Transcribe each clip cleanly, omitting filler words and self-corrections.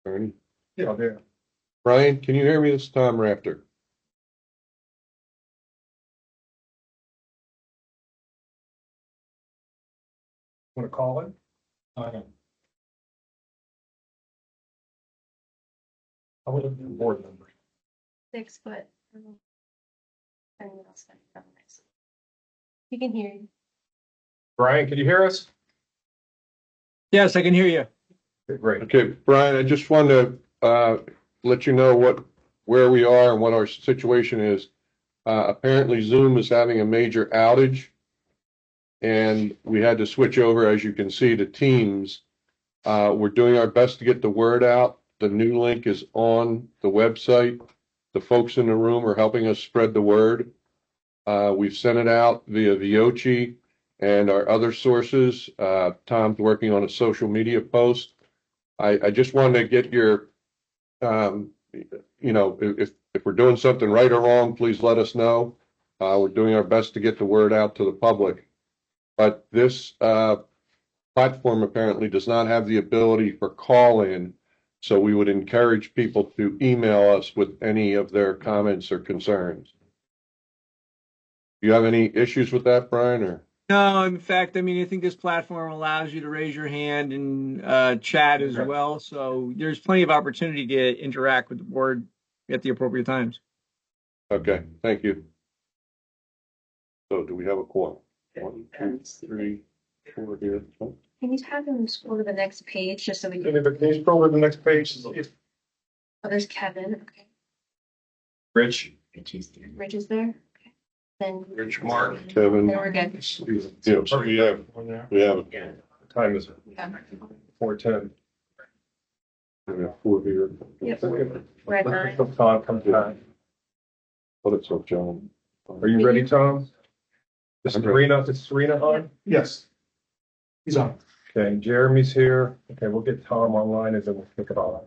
Ernie? Yeah, there. Brian, can you hear me? This is Tom Rafter. Want to call it? I would have been board member. 6 foot. You can hear you. Brian, can you hear us? Yes, I can hear you. Okay, great. Okay, Brian, I just wanted to let you know where we are and what our situation is. Apparently Zoom is having a major outage, and we had to switch over, as you can see, to Teams. We're doing our best to get the word out. The new link is on the website. The folks in the room are helping us spread the word. We've sent it out via Viochi and our other sources. Tom's working on a social media post. I just wanted to get your, if we're doing something right or wrong, please let us know. We're doing our best to get the word out to the public. But this platform apparently does not have the ability for call-in, so we would encourage people to email us with any of their comments or concerns. Do you have any issues with that, Brian, or? No, in fact, I mean, I think this platform allows you to raise your hand and chat as well. So there's plenty of opportunity to interact with the board at the appropriate times. Okay, thank you. So do we have a quorum? 1, 2, 3, 4 here. Can you have him scroll to the next page just so we can? Can you scroll to the next page? Oh, there's Kevin. Okay. Rich. Rich is there. Okay. Then. Rich, Mark. Kevin. Then we're good. Yeah, so we have it. What time is it? Yeah. 4:10. We have 4 here. Yep. We're at 9. Tom comes back. What it's up, John? Are you ready, Tom? Is I'm ready. Serena on? Yes. He's on. Okay, Jeremy's here. Okay, we'll get Tom online and then we'll kick it off.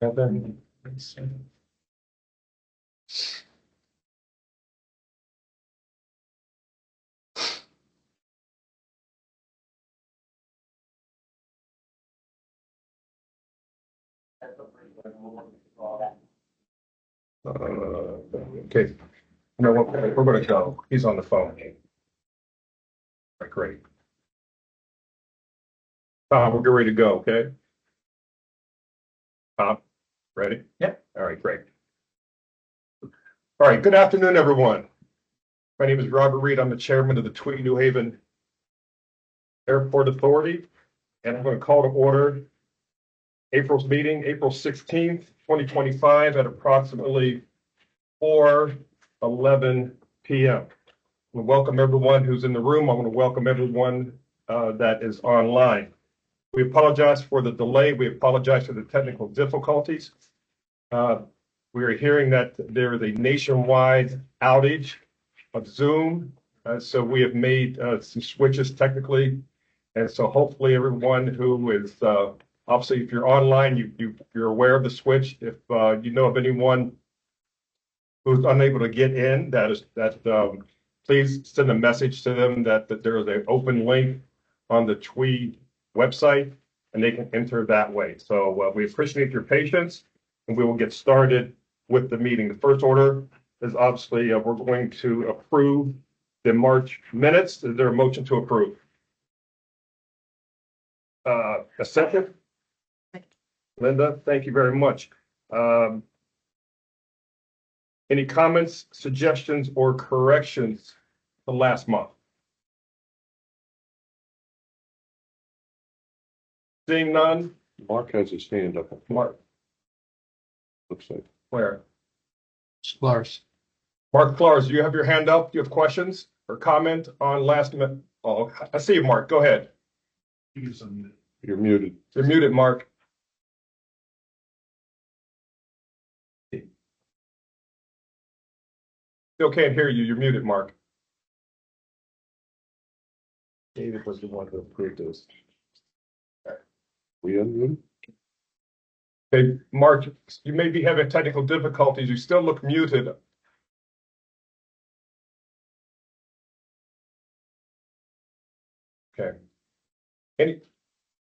Kevin. Okay. You know what? We're going to go. He's on the phone. All right, great. Tom, we're getting ready to go, okay? Tom, ready? Yep. All right, great. All right, good afternoon, everyone. My name is Robert Reed. I'm the chairman of the Tweed New Haven Airport Authority, and I'm going to call to order April's meeting, April 16th, 2025 at approximately 4:11 p.m. I want to welcome everyone who's in the room. I want to welcome everyone that is online. We apologize for the delay. We apologize for the technical difficulties. We are hearing that there is a nationwide outage of Zoom. So we have made some switches technically. And so hopefully everyone who is, obviously if you're online, you're aware of the switch. If you know of anyone who's unable to get in, please send a message to them that there is an open link on the Tweed website and they can enter that way. So we appreciate your patience and we will get started with the meeting. The first order is obviously we're going to approve the March minutes. Is there a motion to approve? A second? Linda, thank you very much. Any comments, suggestions, or corrections from last month? Seeing none, Mark has his hand up. Mark, Looks like. where? Lars. Mark Flores, do you have your hand up? Do you have questions or comment on last minute? Oh, I see you, Mark. Go ahead. You're muted. You're muted, Mark. Still can't hear you. You're muted, Mark. David was the one who approved this. We unmuted? Okay, Mark, you may be having technical difficulties. You still look muted. Okay.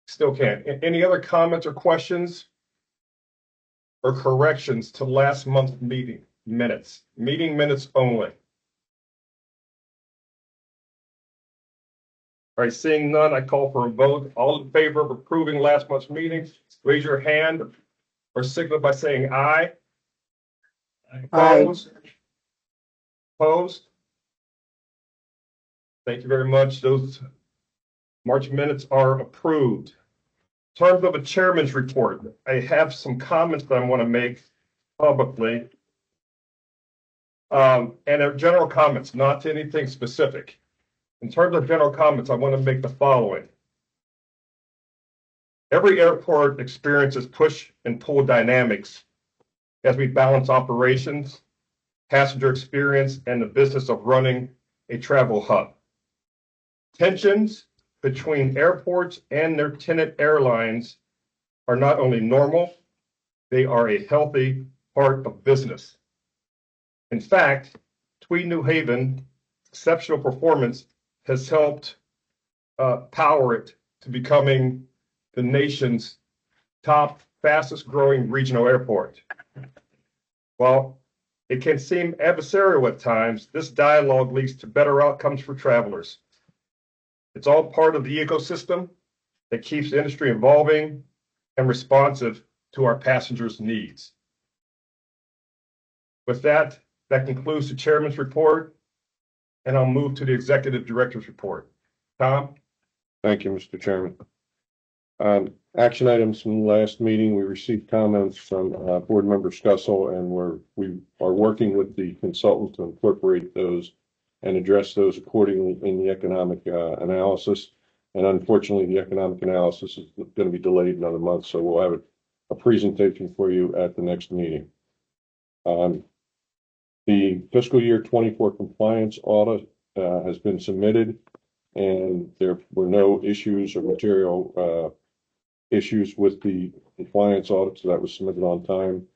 Still can't. Any other comments or questions or corrections to last month's meeting minutes? Meeting minutes only. All right, seeing none, I call for a vote. All in favor of approving last month's meeting, raise your hand or signal by saying aye. Opposed? Opposed? Thank you very much. Those March minutes are approved. In terms of a chairman's report, I have some comments that I want to make publicly. And they're general comments, not to anything specific. In terms of general comments, I want to make the following. Every airport experiences push and pull dynamics as we balance operations, passenger experience, and the business of running a travel hub. Tensions between airports and their tenant airlines are not only normal, they are a healthy part of business. In fact, Tweed New Haven exceptional performance has helped power it to becoming the nation's top fastest growing regional airport. While it can seem adversarial at times, this dialogue leads to better outcomes for travelers. It's all part of the ecosystem that keeps the industry evolving and responsive to our passengers' needs. With that, that concludes the chairman's report, and I'll move to the executive director's report. Tom? Thank you, Mr. Chairman. Action items from the last meeting, we received comments from board member Scussel, and we are working with the consultant to incorporate those and address those accordingly in the economic analysis. And unfortunately, the economic analysis is going to be delayed another month, so we'll have a presentation for you at the next meeting. The fiscal year 24 compliance audit has been submitted, and there were no issues or material issues with the compliance audit, so that was submitted on time.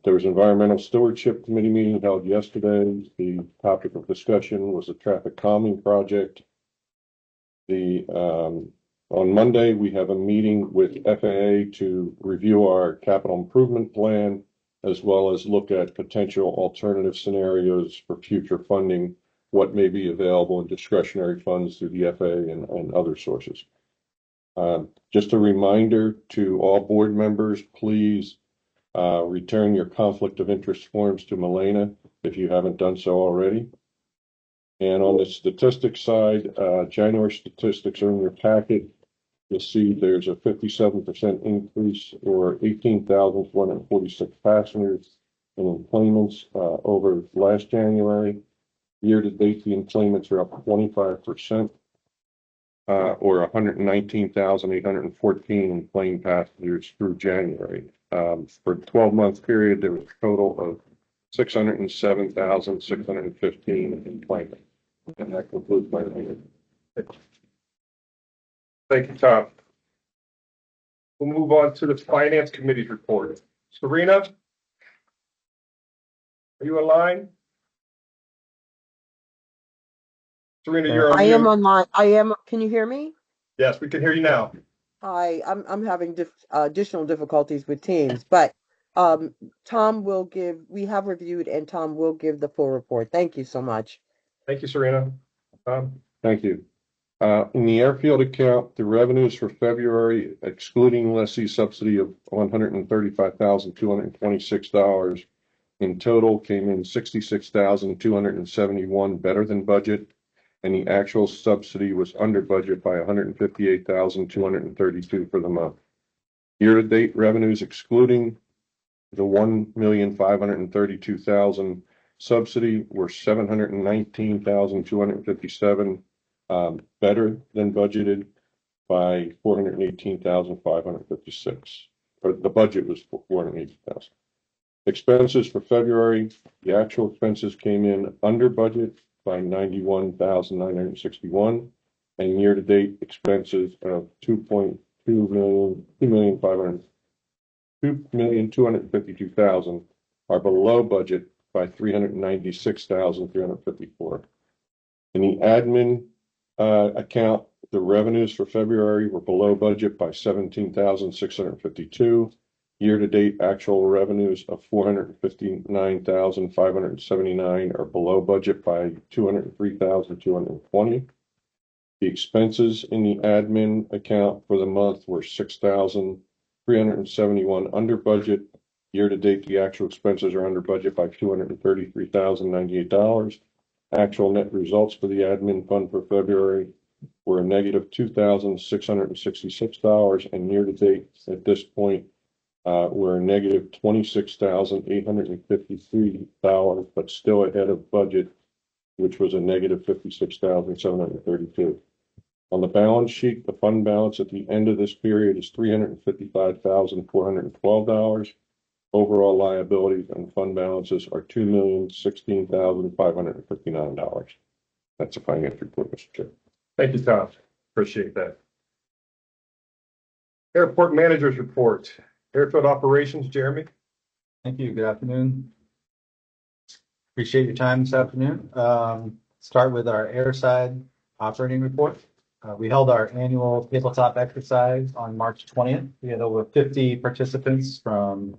There was an environmental stewardship committee meeting held yesterday. The topic of discussion was a traffic calming project. On Monday, we have a meeting with FAA to review our capital improvement plan, as well as look at potential alternative scenarios for future funding, what may be available in discretionary funds through the FAA and other sources. Just a reminder to all board members, please return your conflict of interest forms to Milena if you haven't done so already. And on the statistics side, January statistics are in your packet. You'll see there's a 57% increase, or 18,446 passengers in enplanements over last January. Year to date, the enplanements are up 25%, or 119,814 enplane passengers through January. For a 12-month period, there was a total of 607,615 enplanements. And that concludes my meeting. Thank you, Tom. We'll move on to the Finance Committee's report. Serena? Are you online? Serena, you're on I am mute. online. I am. Can you hear me? Yes, we can hear you now. Hi, I'm having additional difficulties with Teams, but Tom will give. We have reviewed, and Tom will give the full report. Thank you so much. Thank you, Serena. Thank you. In the airfield account, the revenues for February, excluding lessee subsidy of $135,226 in total, came in $66,271 better than budget, and the actual subsidy was under budget by $158,232 for the month. Year-to-date revenues, excluding the 1,532,000 subsidy were 719,257 better than budgeted by 418,556. Or the budget was 480,000. Expenses for February, the actual expenses came in under budget by 91,961, and year-to-date expenses of 2,252,000 are below budget by 396,354. In the admin account, the revenues for February were below budget by 17,652. Year-to-date actual revenues of 459,579 are below budget by 203,220. The expenses in the admin account for the month were 6,371 under budget. Year-to-date, the actual expenses are under budget by $233,098. Actual net results for the admin fund for February were a negative $2,666, and year-to-date at this point, we're a negative $26,853, but still ahead of budget, which was a negative $56,732. On the balance sheet, the fund balance at the end of this period is $355,412. Overall liabilities and fund balances are $2,016,559. That's a financial report, Mr. Chair. Thank you, Tom. Appreciate that. Airport Managers Report. Airfield Operations, Jeremy. Thank you. Good afternoon. Appreciate your time this afternoon. Start with our airside operating report. We held our annual tabletop exercise on March 20th. We had over 50 participants from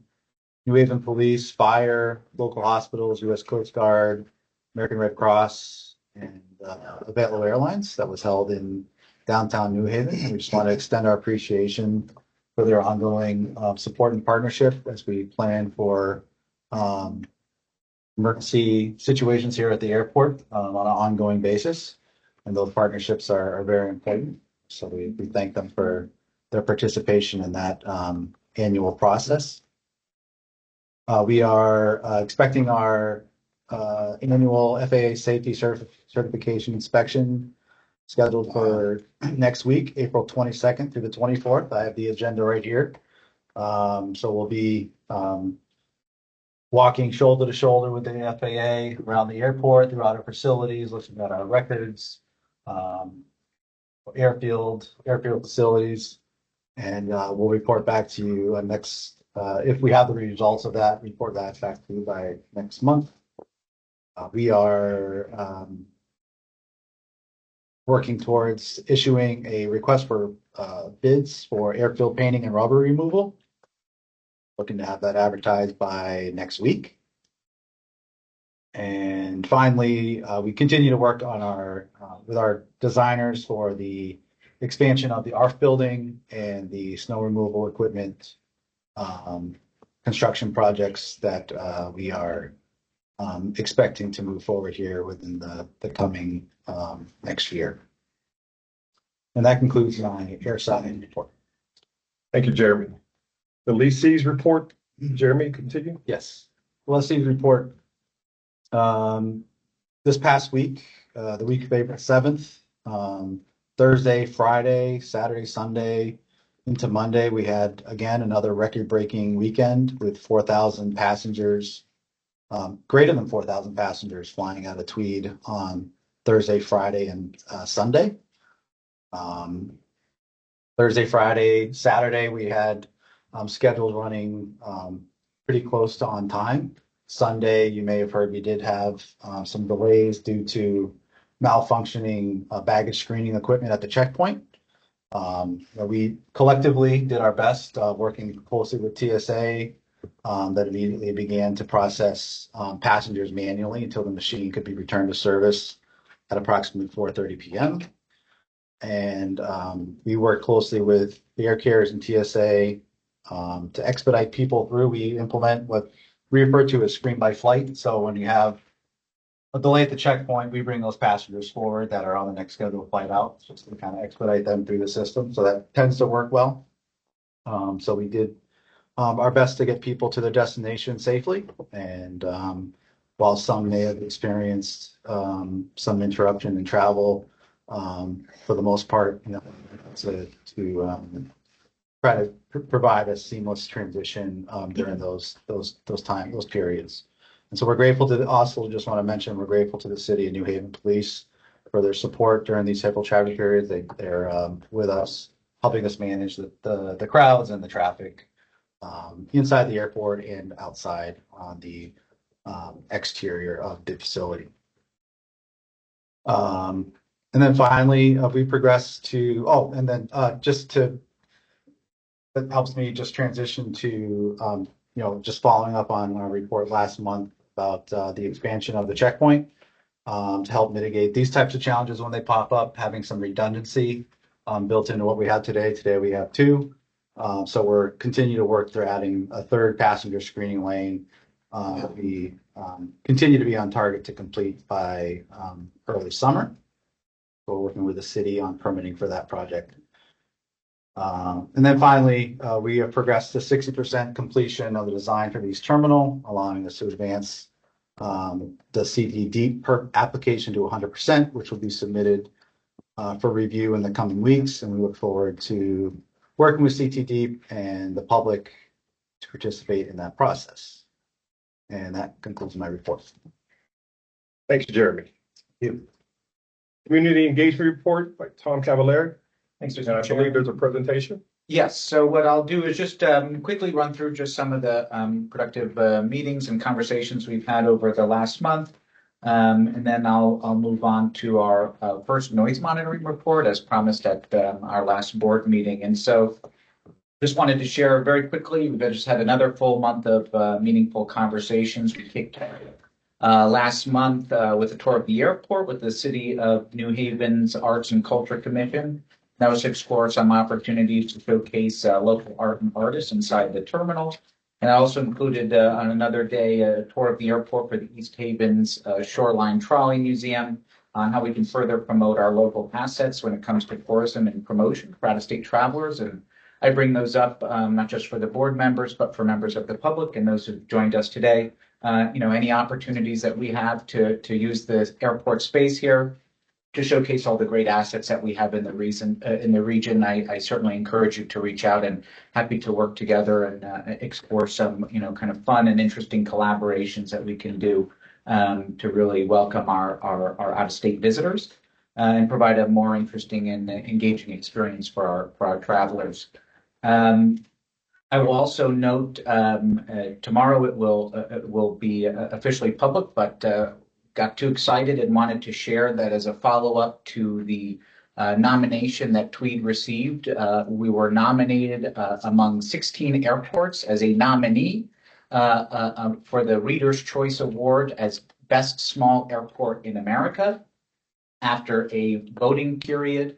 New Haven Police, Fire, local hospitals, U.S. Coast Guard, American Red Cross, and Avelo Airlines. That was held in downtown New Haven. We just want to extend our appreciation for their ongoing support and partnership as we plan for emergency situations here at the airport on an ongoing basis. And those partnerships are very important. So we thank them for their participation in that annual process. We are expecting our annual FAA safety certification inspection scheduled for next week, April 22nd through the 24th. I have the agenda right here. So we'll be walking shoulder to shoulder with the FAA around the airport, throughout our facilities, looking at our records, airfield facilities, and we'll report back to you next, if we have the results of that, report that back to you by next month. We are working towards issuing a request for bids for airfield painting and rubber removal. Looking to have that advertised by next week. And finally, we continue to work on our with our designers for the expansion of the ARF building and the snow removal equipment construction projects that we are expecting to move forward here within the coming next year. And that concludes my airside report. Thank you, Jeremy. The lessees report, Jeremy, continue. Yes. Lessees report. This past week, the week of April 7th, Thursday, Friday, Saturday, Sunday, into Monday, we had again another record-breaking weekend with 4,000 passengers, greater than 4,000 passengers flying out of Tweed on Thursday, Friday, and Sunday. Thursday, Friday, Saturday, we had schedules running pretty close to on time. Sunday, you may have heard we did have some delays due to malfunctioning baggage screening equipment at the checkpoint. We collectively did our best, working closely with TSA, that immediately began to process passengers manually until the machine could be returned to service at approximately 4:30 p.m. And we worked closely with the air carriers and TSA to expedite people through. We implement what we refer to as screen by flight. So when you have a delay at the checkpoint, we bring those passengers forward that are on the next scheduled flight out, just to kind of expedite them through the system. So that tends to work well. So we did our best to get people to their destination safely. And while some may have experienced some interruption in travel, for the most part, to try to provide a seamless transition during those periods. And so we're grateful to also just want to mention we're grateful to the city of New Haven Police for their support during these several traffic periods. They're with us, helping us manage the crowds and the traffic inside the airport and outside on the exterior of the facility. And then finally, we progress to, that helps me just transition to, just following up on our report last month about the expansion of the checkpoint to help mitigate these types of challenges when they pop up, having some redundancy built into what we have today. Today we have two. So we're continue to work through adding a third passenger screening lane. We continue to be on target to complete by early summer. We're working with the city on permitting for that project. And then finally, we have progressed to 60% completion of the design for the East Terminal, allowing us to advance the CTD application to 100%, which will be submitted for review in the coming weeks. And we look forward to working with CTD and the public to participate in that process. And that concludes my report. Thanks, Jeremy. Thank you. Community engagement report by Tom Cavallari. Thanks, And I Mr. believe Chairman. there's a presentation. Yes, so what I'll do is just quickly run through just some of the productive meetings and conversations we've had over the last month. And then I'll move on to our first noise monitoring report as promised at our last board meeting. And so just wanted to share very quickly, we've just had another full month of meaningful conversations. We kicked last month with a tour of the airport with the City of New Haven's Arts and Culture Commission. That was to explore some opportunities to showcase local art and artists inside the terminal. And I also included on another day a tour of the airport for the East Haven's Shoreline Trolley Museum on how we can further promote our local assets when it comes to tourism and promotion for out-of-state travelers. And I bring those up not just for the board members, but for members of the public and those who've joined us today. Any opportunities that we have to use the airport space here to showcase all the great assets that we have in the region. I certainly encourage you to reach out, and happy to work together and explore some, kind of fun and interesting collaborations that we can do to really welcome our out-of-state visitors and provide a more interesting and engaging experience for our travelers. I will also note tomorrow it will be officially public, but got too excited and wanted to share that as a follow-up to the nomination that Tweed received. We were nominated among 16 airports as a nominee for the Reader's Choice Award as Best Small Airport in America. After a voting period,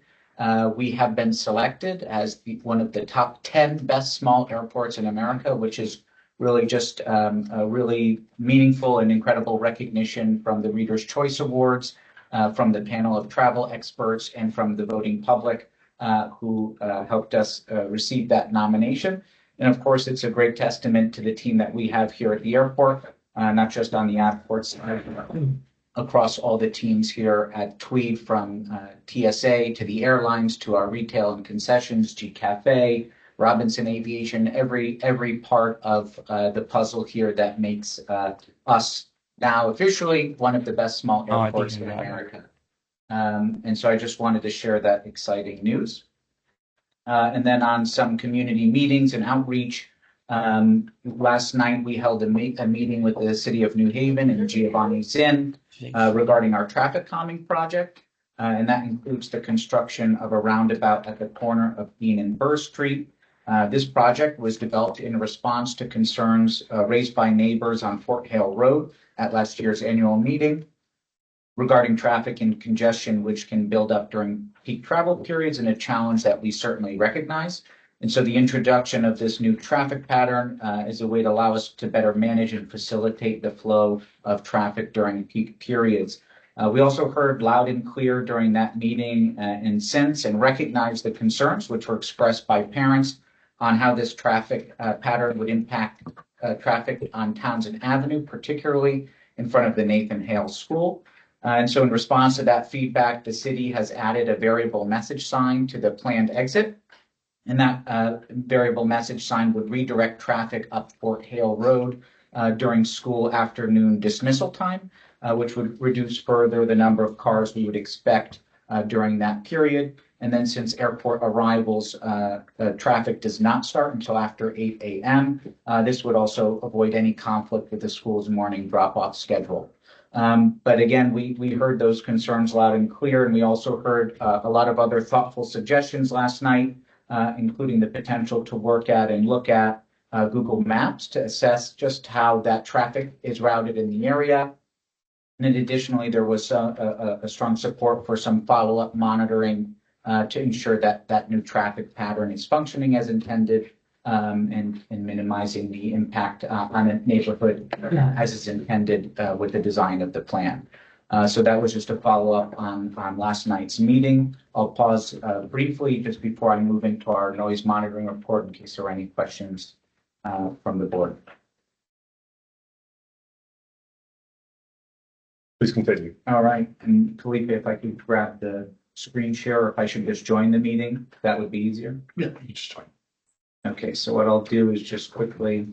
we have been selected as one of the top 10 best small airports in America, which is really just a really meaningful and incredible recognition from the Reader's Choice Awards, from the panel of travel experts, and from the voting public who helped us receive that nomination. And of course, it's a great testament to the team that we have here at the airport, not just on the airport side, across all the teams here at Tweed, from TSA to the airlines to our retail and concessions, G Cafe, Robinson Aviation, every part of the puzzle here that makes us now officially one of the best small airports in America. And so I just wanted to share that exciting news. And then on some community meetings and outreach, last night we held a meeting with the City of New Haven and Giovanni Zinn regarding our traffic calming project. And that includes the construction of a roundabout at the corner of Dean and Burr Street. This project was developed in response to concerns raised by neighbors on Fort Hale Road at last year's annual meeting regarding traffic and congestion, which can build up during peak travel periods, and a challenge that we certainly recognize. And so the introduction of this new traffic pattern is a way to allow us to better manage and facilitate the flow of traffic during peak periods. We also heard loud and clear during that meeting and sense and recognized the concerns which were expressed by parents on how this traffic pattern would impact traffic on Townsend Avenue, particularly in front of the Nathan Hale School. And so in response to that feedback, the city has added a variable message sign to the planned exit. And that variable message sign would redirect traffic up Fort Hale Road during school afternoon dismissal time, which would reduce further the number of cars we would expect during that period. And then since airport arrivals, traffic does not start until after 8 a.m., this would also avoid any conflict with the school's morning drop-off schedule. But again, we heard those concerns loud and clear, and we also heard a lot of other thoughtful suggestions last night, including the potential to work at and look at Google Maps to assess just how that traffic is routed in the area. And then additionally, there was a strong support for some follow-up monitoring to ensure that that new traffic pattern is functioning as intended, and minimizing the impact on a neighborhood as is intended with the design of the plan. So that was just a follow-up on last night's meeting. I'll pause briefly just before I move into our noise monitoring report in case there are any questions from the board. Please continue. All right, and Felipe, if I could grab the screen share, or if I should just join the meeting, that would be easier. Yeah, you just join. Okay, so what I'll do is just quickly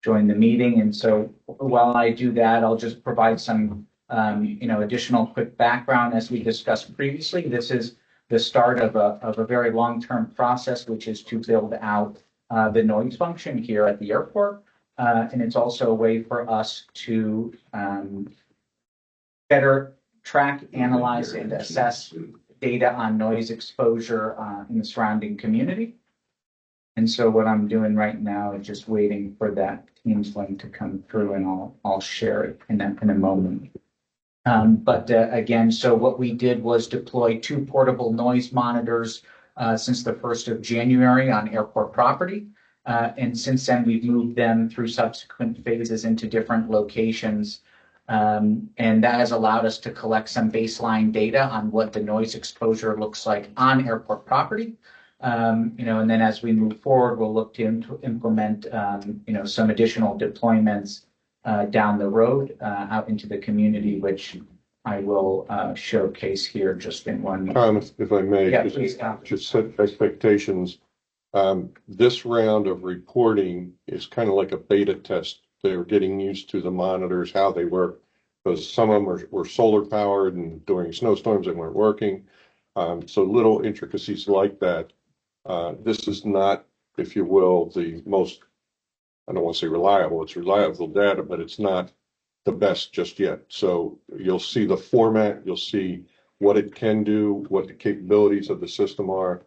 join the meeting. And so while I do that, I'll just provide some, additional quick background. As we discussed previously, this is the start of a very long-term process, which is to build out the noise function here at the airport. And it's also a way for us to better track, analyze, and assess data on noise exposure in the surrounding community. And so what I'm doing right now is just waiting for that Teams link to come through, and I'll share it in a moment. But again, so what we did was deploy 2 portable noise monitors since the 1st of January on airport property. And since then, we've moved them through subsequent phases into different locations. And that has allowed us to collect some baseline data on what the noise exposure looks like on airport property. And then as we move forward, we'll look to implement, some additional deployments down the road out into the community, which I will showcase here just in one. Tom, if I may, Yeah, please, Tom. just set expectations. This round of reporting is kind of like a beta test. They're getting used to the monitors, how they work, because some of them were solar powered, and during snowstorms they weren't working. So little intricacies like that. This is not, if you will, the most, I don't want to say reliable, it's reliable data, but it's not the best just yet. So you'll see the format, you'll see what it can do, what the capabilities of the system are.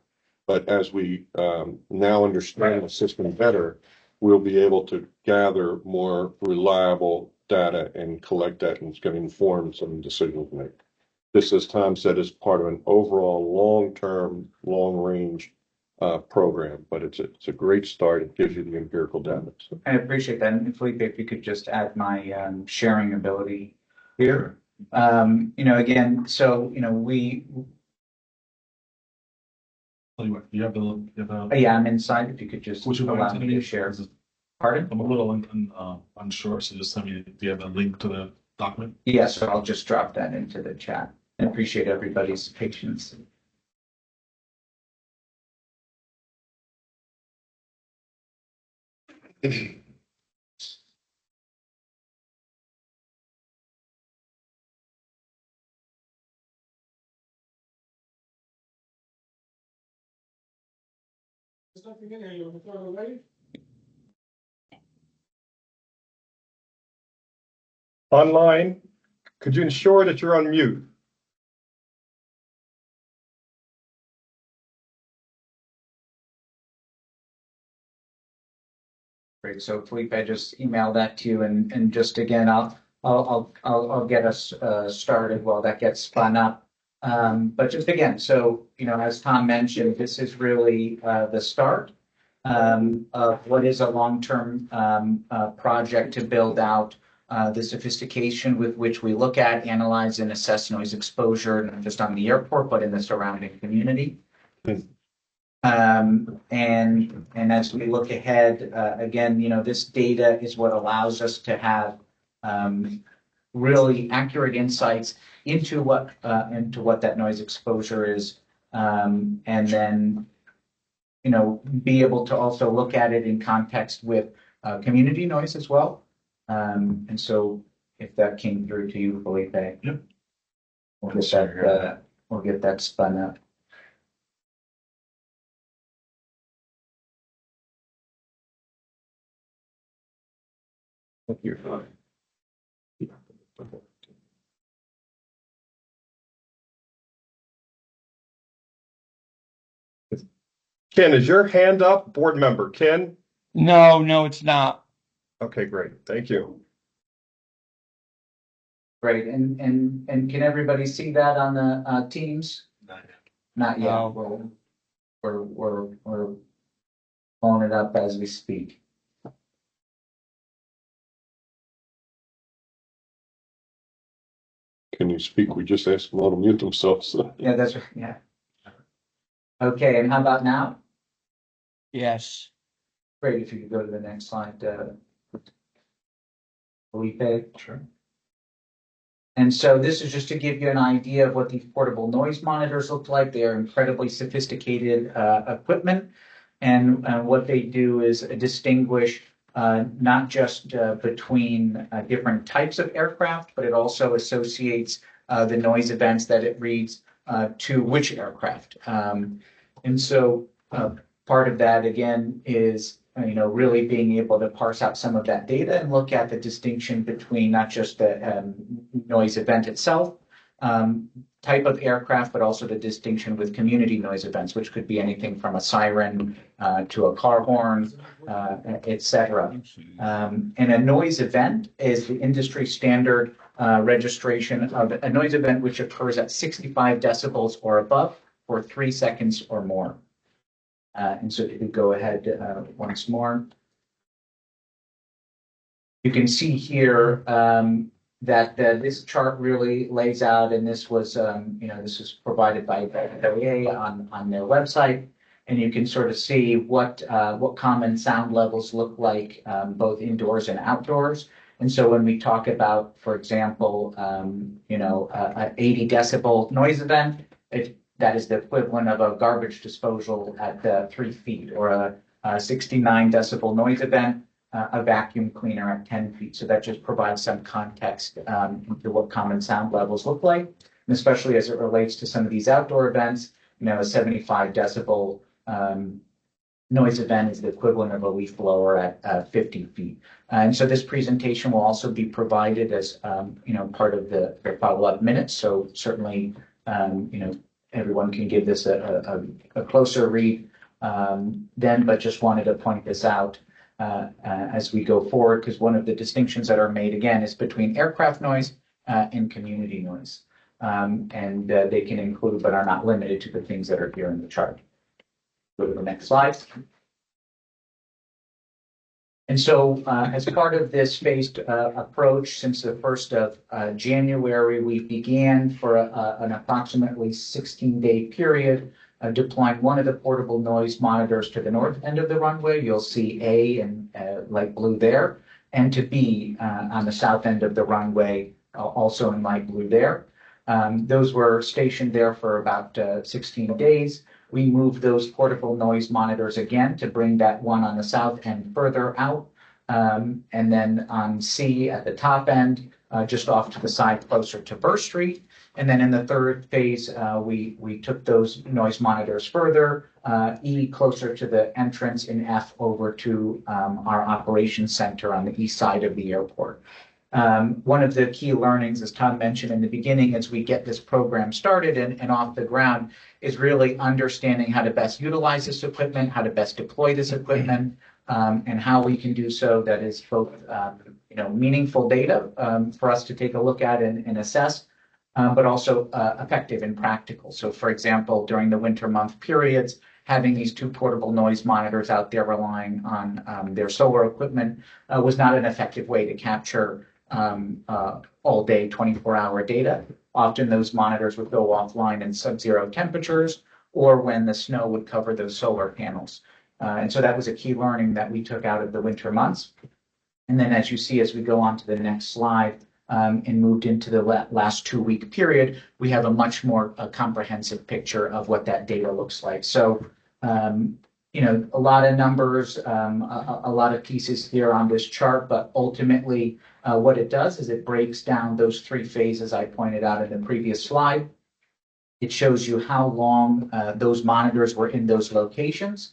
But as we now understand the system better, we'll be able to gather more reliable data and collect that, and it's going to inform some decisions to make. This, as Tom said, is part of an overall long-term, long-range program, but it's a great start. It gives you the empirical data. So. I appreciate that. And Felipe, if you could just add my sharing ability here. Again, so, we. Tell you what, you have the. Yeah, I'm inside. If you could just Would you allow mind me to share. Is it- Pardon? I'm a little unsure, so just tell me, do you have a link to the document? Yes, so I'll just drop that into the chat. I appreciate everybody's patience. Online, could you ensure that you're on mute? Great. So Felipe, I just emailed that to you, and just again, I'll get us started while that gets spun up. But just again, so as Tom mentioned, this is really the start of what is a long-term project to build out the sophistication with which we look at, analyze, and assess noise exposure, not just on the airport, but in the surrounding community. And as we look ahead, again, this data is what allows us to have really accurate insights into what that noise exposure is, and then be able to also look at it in context with community noise as well. And so, if that came through to you, Felipe, Yep. We'll get that spun up. You're fine. Ken, is your hand up? Board member Ken? No, it's not. Okay, great. Thank you. Great, and can everybody see that on the Teams? Not yet. No. We're pulling it up as we speak. Can you speak? We just asked them all to mute themselves. Yeah, that's right. Yeah. Okay, and how about now? Yes. Great, if you could go to the next slide, Felipe. Sure. And so this is just to give you an idea of what these portable noise monitors look like. They are incredibly sophisticated equipment. And what they do is distinguish not just between different types of aircraft, but it also associates the noise events that it reads to which aircraft. And so part of that, again, is really being able to parse out some of that data and look at the distinction between not just the noise event itself, type of aircraft, but also the distinction with community noise events, which could be anything from a siren to a car horn, et cetera. And a noise event is the industry standard registration of a noise event which occurs at 65 decibels or above for 3 seconds or more. And so if you could go ahead once more. You can see here that this chart really lays out, and this was, this was provided by FAA on their website, and you can sort of see what common sound levels look like both indoors and outdoors. And so when we talk about, for example, an 80 decibel noise event, that is the equivalent of a garbage disposal at 3 feet, or a 69 decibel noise event, a vacuum cleaner at 10 feet. So that just provides some context into what common sound levels look like, and especially as it relates to some of these outdoor events. A 75 decibel noise event is the equivalent of a leaf blower at 50 feet. And so this presentation will also be provided as part of the follow-up minutes. So certainly, everyone can give this a closer read then, but just wanted to point this out as we go forward, because one of the distinctions that are made, again, is between aircraft noise and community noise. And they can include, but are not limited to, the things that are here in the chart. Go to the next slide. And so as part of this phased approach, since the 1st of January, we began for an approximately 16-day period deploying one of the portable noise monitors to the north end of the runway. You'll see A in light blue there, and to B on the south end of the runway, also in light blue there. Those were stationed there for about 16 days. We moved those portable noise monitors again to bring that one on the south end further out. And then on C at the top end, just off to the side closer to Burr Street. And then in the third phase, we took those noise monitors further, E closer to the entrance, and F over to our operations center on the east side of the airport. One of the key learnings, as Tom mentioned in the beginning, as we get this program started and off the ground, is really understanding how to best utilize this equipment, how to best deploy this equipment, and how we can do so that is both meaningful data for us to take a look at and assess, but also effective and practical. So, for example, during the winter month periods, having these two portable noise monitors out there relying on their solar equipment was not an effective way to capture all day 24-hour data. Often those monitors would go offline in sub-zero temperatures, or when the snow would cover those solar panels. And so that was a key learning that we took out of the winter months. And then as you see, as we go on to the next slide, and moved into the last 2-week period, we have a much more comprehensive picture of what that data looks like. So, a lot of numbers, a lot of pieces here on this chart, but ultimately what it does is it breaks down those 3 phases I pointed out in the previous slide. It shows you how long those monitors were in those locations.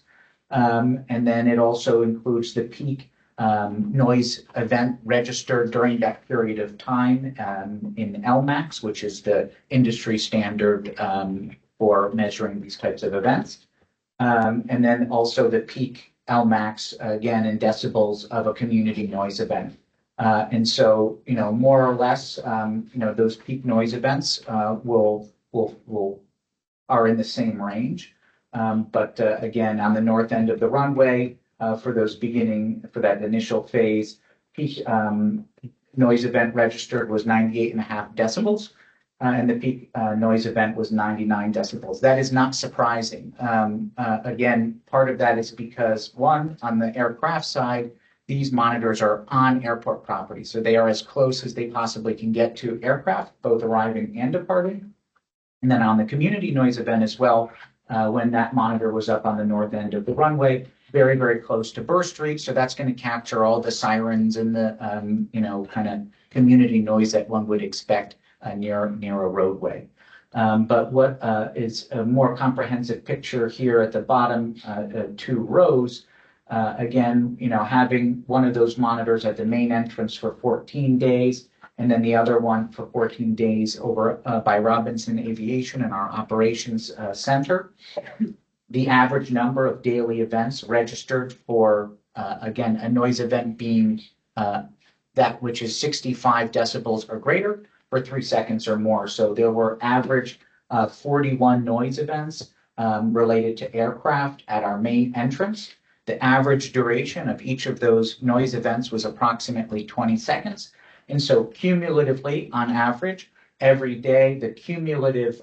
And then it also includes the peak noise event registered during that period of time in LMAX, which is the industry standard for measuring these types of events. And then also the peak LMAX, again, in decibels of a community noise event. And so, more or less, those peak noise events are in the same range. But again, on the north end of the runway, for that initial phase, peak noise event registered was 98.5 decibels, and the peak noise event was 99 decibels. That is not surprising. Again, part of that is because, one, on the aircraft side, these monitors are on airport property, so they are as close as they possibly can get to aircraft, both arriving and departing. And then on the community noise event as well, when that monitor was up on the north end of the runway, very, very close to Burr Street. So that's going to capture all the sirens and the, kind of community noise that one would expect near a roadway. But what is a more comprehensive picture here at the bottom 2 rows, again, having one of those monitors at the main entrance for 14 days, and then the other one for 14 days over by Robinson Aviation in our operations center. The average number of daily events registered for, again, a noise event being that which is 65 decibels or greater for 3 seconds or more. So there were average 41 noise events related to aircraft at our main entrance. The average duration of each of those noise events was approximately 20 seconds. And so cumulatively, on average, every day, the cumulative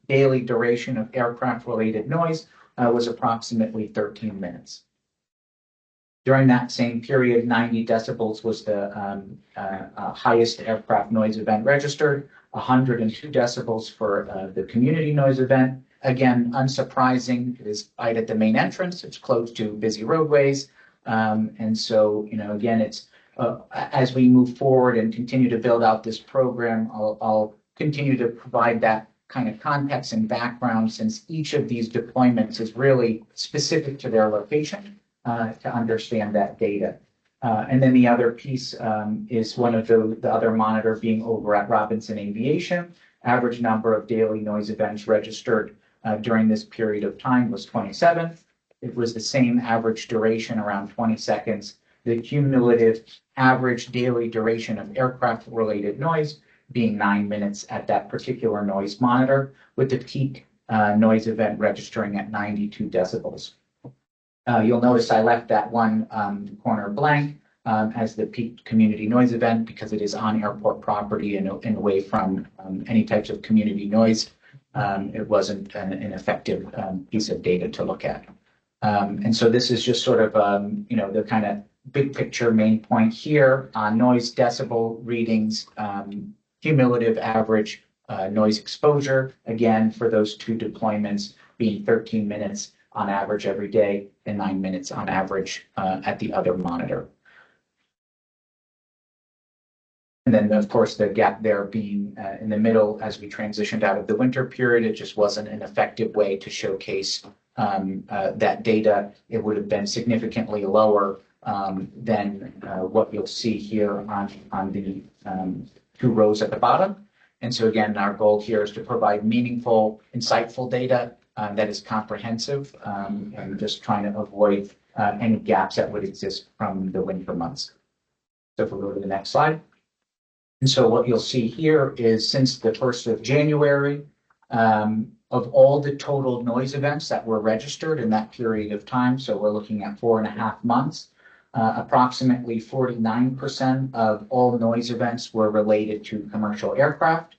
daily duration of aircraft-related noise was approximately 13 minutes. During that same period, 90 decibels was the highest aircraft noise event registered, 102 decibels for the community noise event. Again, unsurprising, it is right at the main entrance. It's close to busy roadways. And so, again, it's as we move forward and continue to build out this program, I'll continue to provide that kind of context and background, since each of these deployments is really specific to their location to understand that data. And then the other piece is one of the other monitor being over at Robinson Aviation. Average number of daily noise events registered during this period of time was 27. It was the same average duration, around 20 seconds. The cumulative average daily duration of aircraft-related noise being 9 minutes at that particular noise monitor, with the peak noise event registering at 92 decibels. You'll notice I left that one corner blank as the peak community noise event because it is on airport property and away from any types of community noise. It wasn't an effective piece of data to look at. And so this is just sort of, the kind of big picture main point here on noise decibel readings, cumulative average noise exposure, again, for those 2 deployments being 13 minutes on average every day and 9 minutes on average at the other monitor. And then, of course, the gap there being in the middle as we transitioned out of the winter period, it just wasn't an effective way to showcase that data. It would have been significantly lower than what you'll see here on the 2 rows at the bottom. And so again, our goal here is to provide meaningful, insightful data that is comprehensive and just trying to avoid any gaps that would exist from the winter months. So if we go to the next slide. And so what you'll see here is since the 1st of January, of all the total noise events that were registered in that period of time, so we're looking at 4.5 months, approximately 49% of all noise events were related to commercial aircraft.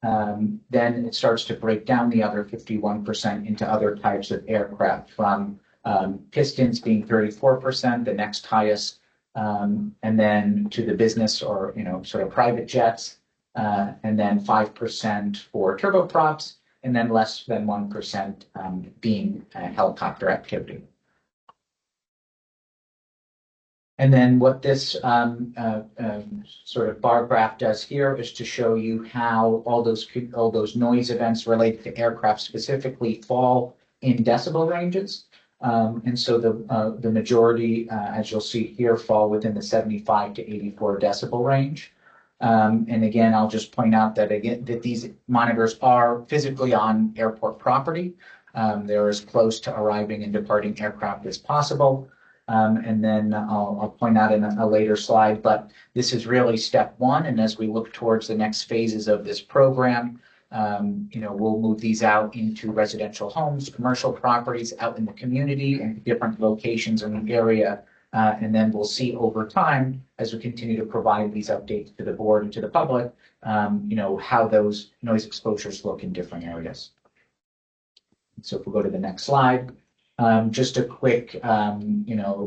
Then it starts to break down the other 51% into other types of aircraft, from pistons being 34%, the next highest, and then to the business or, sort of private jets, and then 5% for turboprops, and then less than 1% being helicopter activity. And then what this sort of bar graph does here is to show you how all those noise events related to aircraft specifically fall in decibel ranges. And so the majority, as you'll see here, fall within the 75 to 84 decibel range. And again, I'll just point out that these monitors are physically on airport property. They're as close to arriving and departing aircraft as possible. And then I'll point out in a later slide, but this is really step one. And as we look towards the next phases of this program, we'll move these out into residential homes, commercial properties out in the community and different locations in the area. And then we'll see over time, as we continue to provide these updates to the board and to the public, how those noise exposures look in different areas. So if we go to the next slide. Just a quick, FAQ,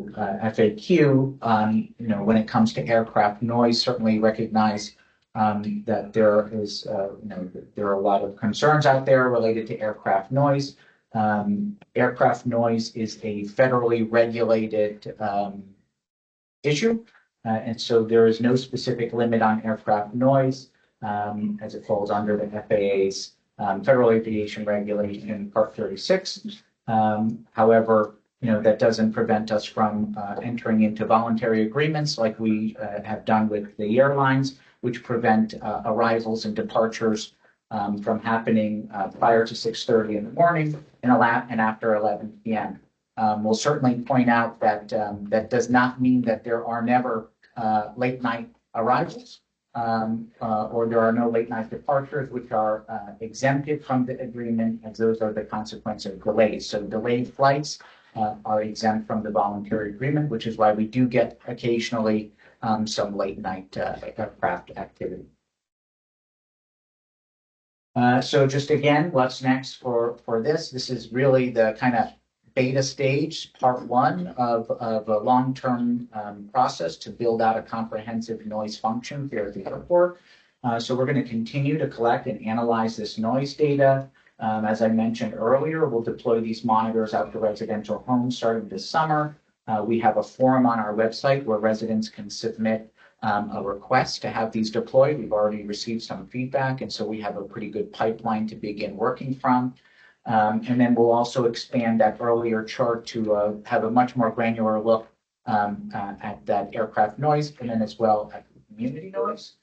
when it comes to aircraft noise, certainly recognize that there are a lot of concerns out there related to aircraft noise. Aircraft noise is a federally regulated issue, and so there is no specific limit on aircraft noise as it falls under the FAA's Federal Aviation Regulation Part 36. However, that doesn't prevent us from entering into voluntary agreements like we have done with the airlines, which prevent arrivals and departures from happening prior to 6:30 in the morning and after 11 p.m. We'll certainly point out that that does not mean that there are never late night arrivals. Or there are no late night departures, which are exempted from the agreement, as those are the consequence of delays. So delayed flights are exempt from the voluntary agreement, which is why we do get occasionally some late night aircraft activity. So just again, what's next for this? This is really the kind of beta stage, part one of a long-term process to build out a comprehensive noise function here at the airport. So we're going to continue to collect and analyze this noise data. As I mentioned earlier, we'll deploy these monitors out to residential homes starting this summer. We have a forum on our website where residents can submit a request to have these deployed. We've already received some feedback, and so we have a pretty good pipeline to begin working from. And then we'll also expand that earlier chart to have a much more granular look at that aircraft noise, and then as well at community noise.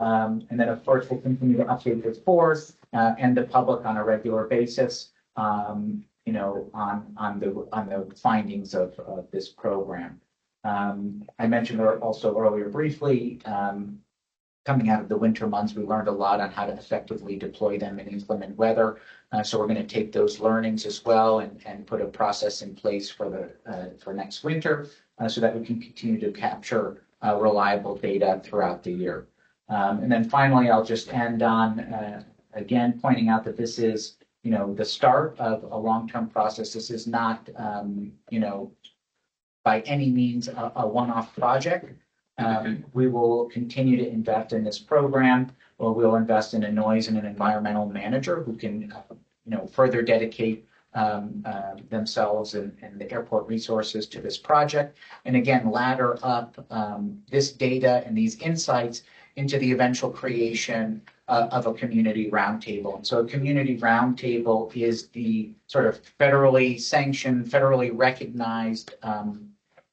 And then, of course, we'll continue to update this board and the public on a regular basis, on the findings of this program. I mentioned also earlier briefly, coming out of the winter months, we learned a lot on how to effectively deploy them and implement weather. So we're going to take those learnings as well and put a process in place for next winter so that we can continue to capture reliable data throughout the year. And then finally, I'll just end on, again, pointing out that this is, the start of a long-term process. This is not, by any means a one-off project. We will continue to invest in this program, or we'll invest in a noise and an environmental manager who can, further dedicate themselves and the airport resources to this project. And again, ladder up this data and these insights into the eventual creation of a community roundtable. And so a community roundtable is the sort of federally sanctioned, federally recognized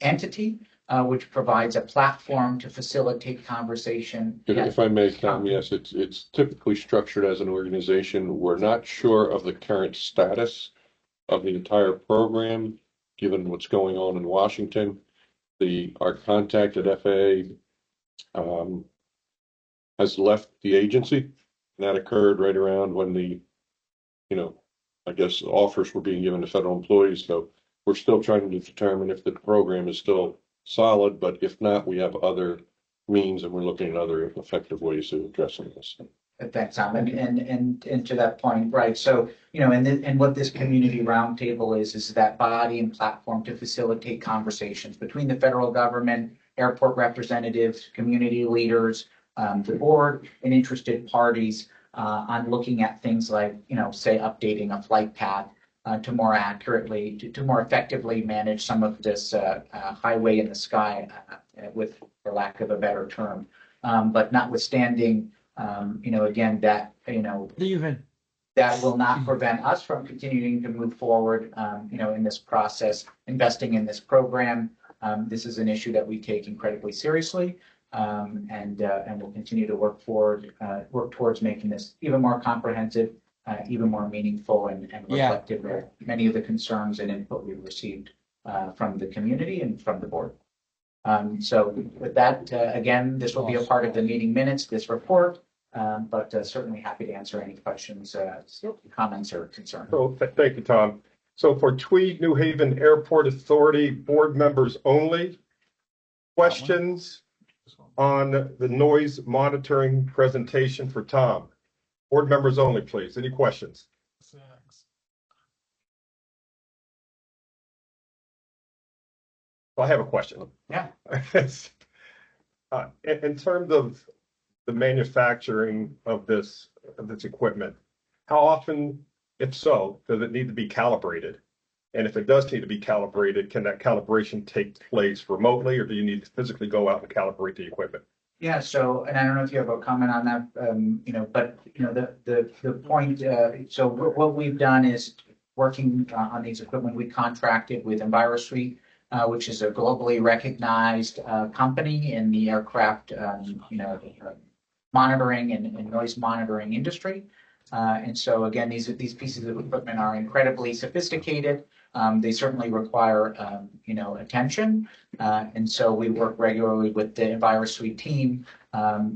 entity which provides a platform to facilitate conversation. If I may, Tom, yes, it's typically structured as an organization. We're not sure of the current status of the entire program, given what's going on in Washington. Our contact at FAA has left the agency, and that occurred right around when the, offers were being given to federal employees. So we're still trying to determine if the program is still solid, but if not, we have other means and we're looking at other effective ways of addressing this. Thanks, Tom. And to that point, right? So, and what this community roundtable is that body and platform to facilitate conversations between the federal government, airport representatives, community leaders, the board, and interested parties on looking at things like, say, updating a flight path to more accurately, to more effectively manage some of this highway in the sky, with, for lack of a better term. But notwithstanding, again, that, that will not prevent us from continuing to move forward, in this process, investing in this program. This is an issue that we take incredibly seriously, and we'll continue to work towards making this even more comprehensive, even more meaningful and reflective of many of the concerns and input we've received from the community and from the board. So with that, again, this will be a part of the meeting minutes, this report, but certainly happy to answer any questions, comments, or concerns. So thank you, Tom. So for Tweed New Haven Airport Authority, board members only. Questions on the noise monitoring presentation for Tom? Board members only, please. Any questions? Well, I have a question. Yeah. In terms of the manufacturing of this equipment, how often, if so, does it need to be calibrated? And if it does need to be calibrated, can that calibration take place remotely, or do you need to physically go out and calibrate the equipment? Yeah, so, and I don't know if you have a comment on that, but, the point, so what we've done is working on these equipment, we contracted with EnviroSuite, which is a globally recognized company in the aircraft, monitoring and noise monitoring industry. And so again, these pieces of equipment are incredibly sophisticated. They certainly require, attention. And so we work regularly with the EnviroSuite team,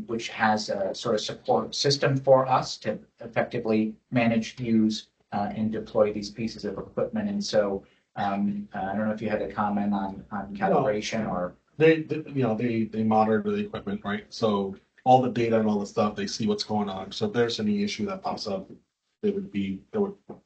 which has a sort of support system for us to effectively manage, use, and deploy these pieces of equipment. And so I don't know if you had a comment on calibration or. They monitor the equipment, right? So all the data and all the stuff, they see what's going on. So if there's any issue that pops up, they would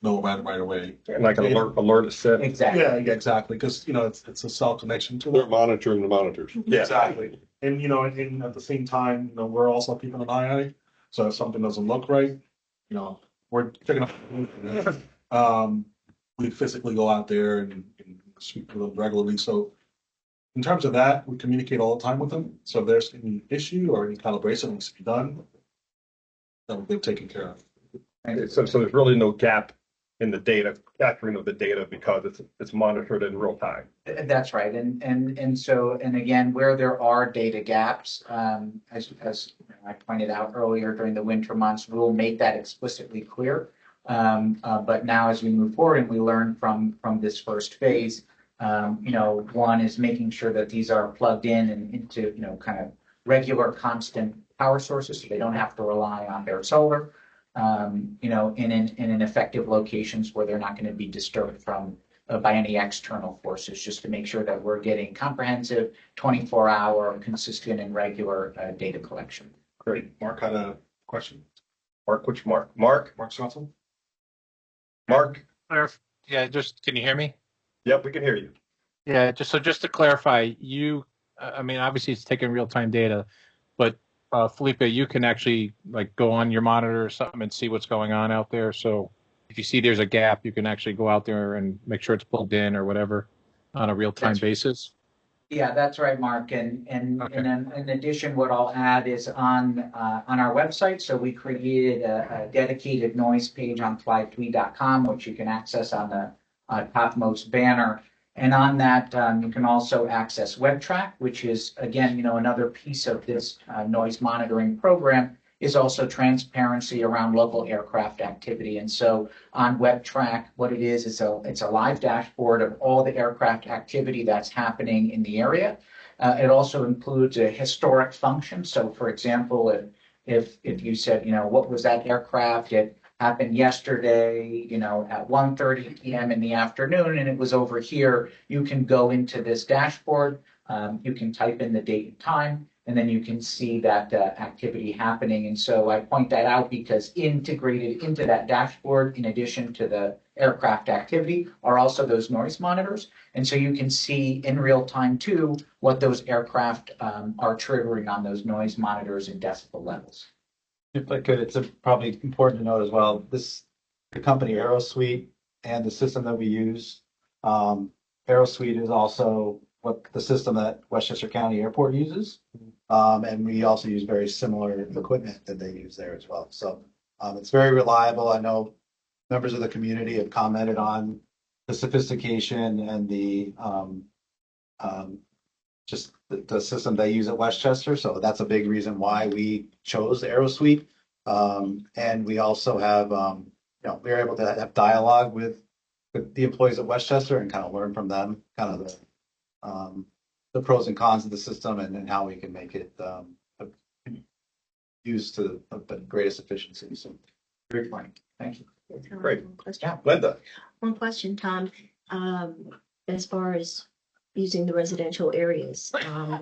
know right away. And like an alert is set. Exactly. Yeah, exactly. Because it's a cell connection to They're it. monitoring the monitors. Yeah. Exactly. And and at the same time, we're also keeping an eye on it. So if something doesn't look right, we're checking up. We physically go out there and speak to them regularly. So in terms of that, we communicate all the time with them. So if there's any issue or any calibration that needs to be done, that will be taken care of. So there's really no gap in the data, capturing of the data, because it's monitored in real time. That's right. And so, and again, where there are data gaps, as I pointed out earlier during the winter months, we'll make that explicitly clear. But now as we move forward and we learn from this first phase, one is making sure that these are plugged in and into, kind of regular constant power sources, so they don't have to rely on their solar, in effective locations where they're not going to be disturbed from by any external forces, just to make sure that we're getting comprehensive 24-hour consistent and regular data collection. Great. Mark had a question. Mark, which Mark? Mark Swanson? Mark? Yeah, can you hear me? Yep, we can hear you. Yeah, just to clarify, obviously it's taking real-time data, but Felipe, you can actually go on your monitor or something and see what's going on out there. So if you see there's a gap, you can actually go out there and make sure it's plugged in or whatever on a real-time basis. Yeah, that's right, Mark. And Okay. in addition, what I'll add is on our website. So we created a dedicated noise page on flytweed.com, which you can access on the topmost banner. And on that, you can also access WebTrack, which is, again, another piece of this noise monitoring program, is also transparency around local aircraft activity. And so on WebTrack, what it is, it's a live dashboard of all the aircraft activity that's happening in the area. It also includes a historic function. So for example, if you said, what was that aircraft? It happened yesterday, at 1:30 p.m. in the afternoon, and it was over here. You can go into this dashboard. You can type in the date and time. and then you can see that activity happening. And so I point that out because integrated into that dashboard, in addition to the aircraft activity, are also those noise monitors. And so you can see in real time too what those aircraft are triggering on those noise monitors and decibel levels. If I could, it's probably important to note as well, the company AeroSuite and the system that we use. AeroSuite is also what the system that Westchester County Airport uses. And we also use very similar equipment that they use there as well. So it's very reliable. I know members of the community have commented on the sophistication and the just the system they use at Westchester. So that's a big reason why we chose AeroSuite. And we also have, we were able to have dialogue with the employees at Westchester and kind of learn from them, kind of the pros and cons of the system and how we can make it used to the greatest efficiency. So Great point. Thank you. Great. One question. Linda? One question, Tom. As far as using the residential areas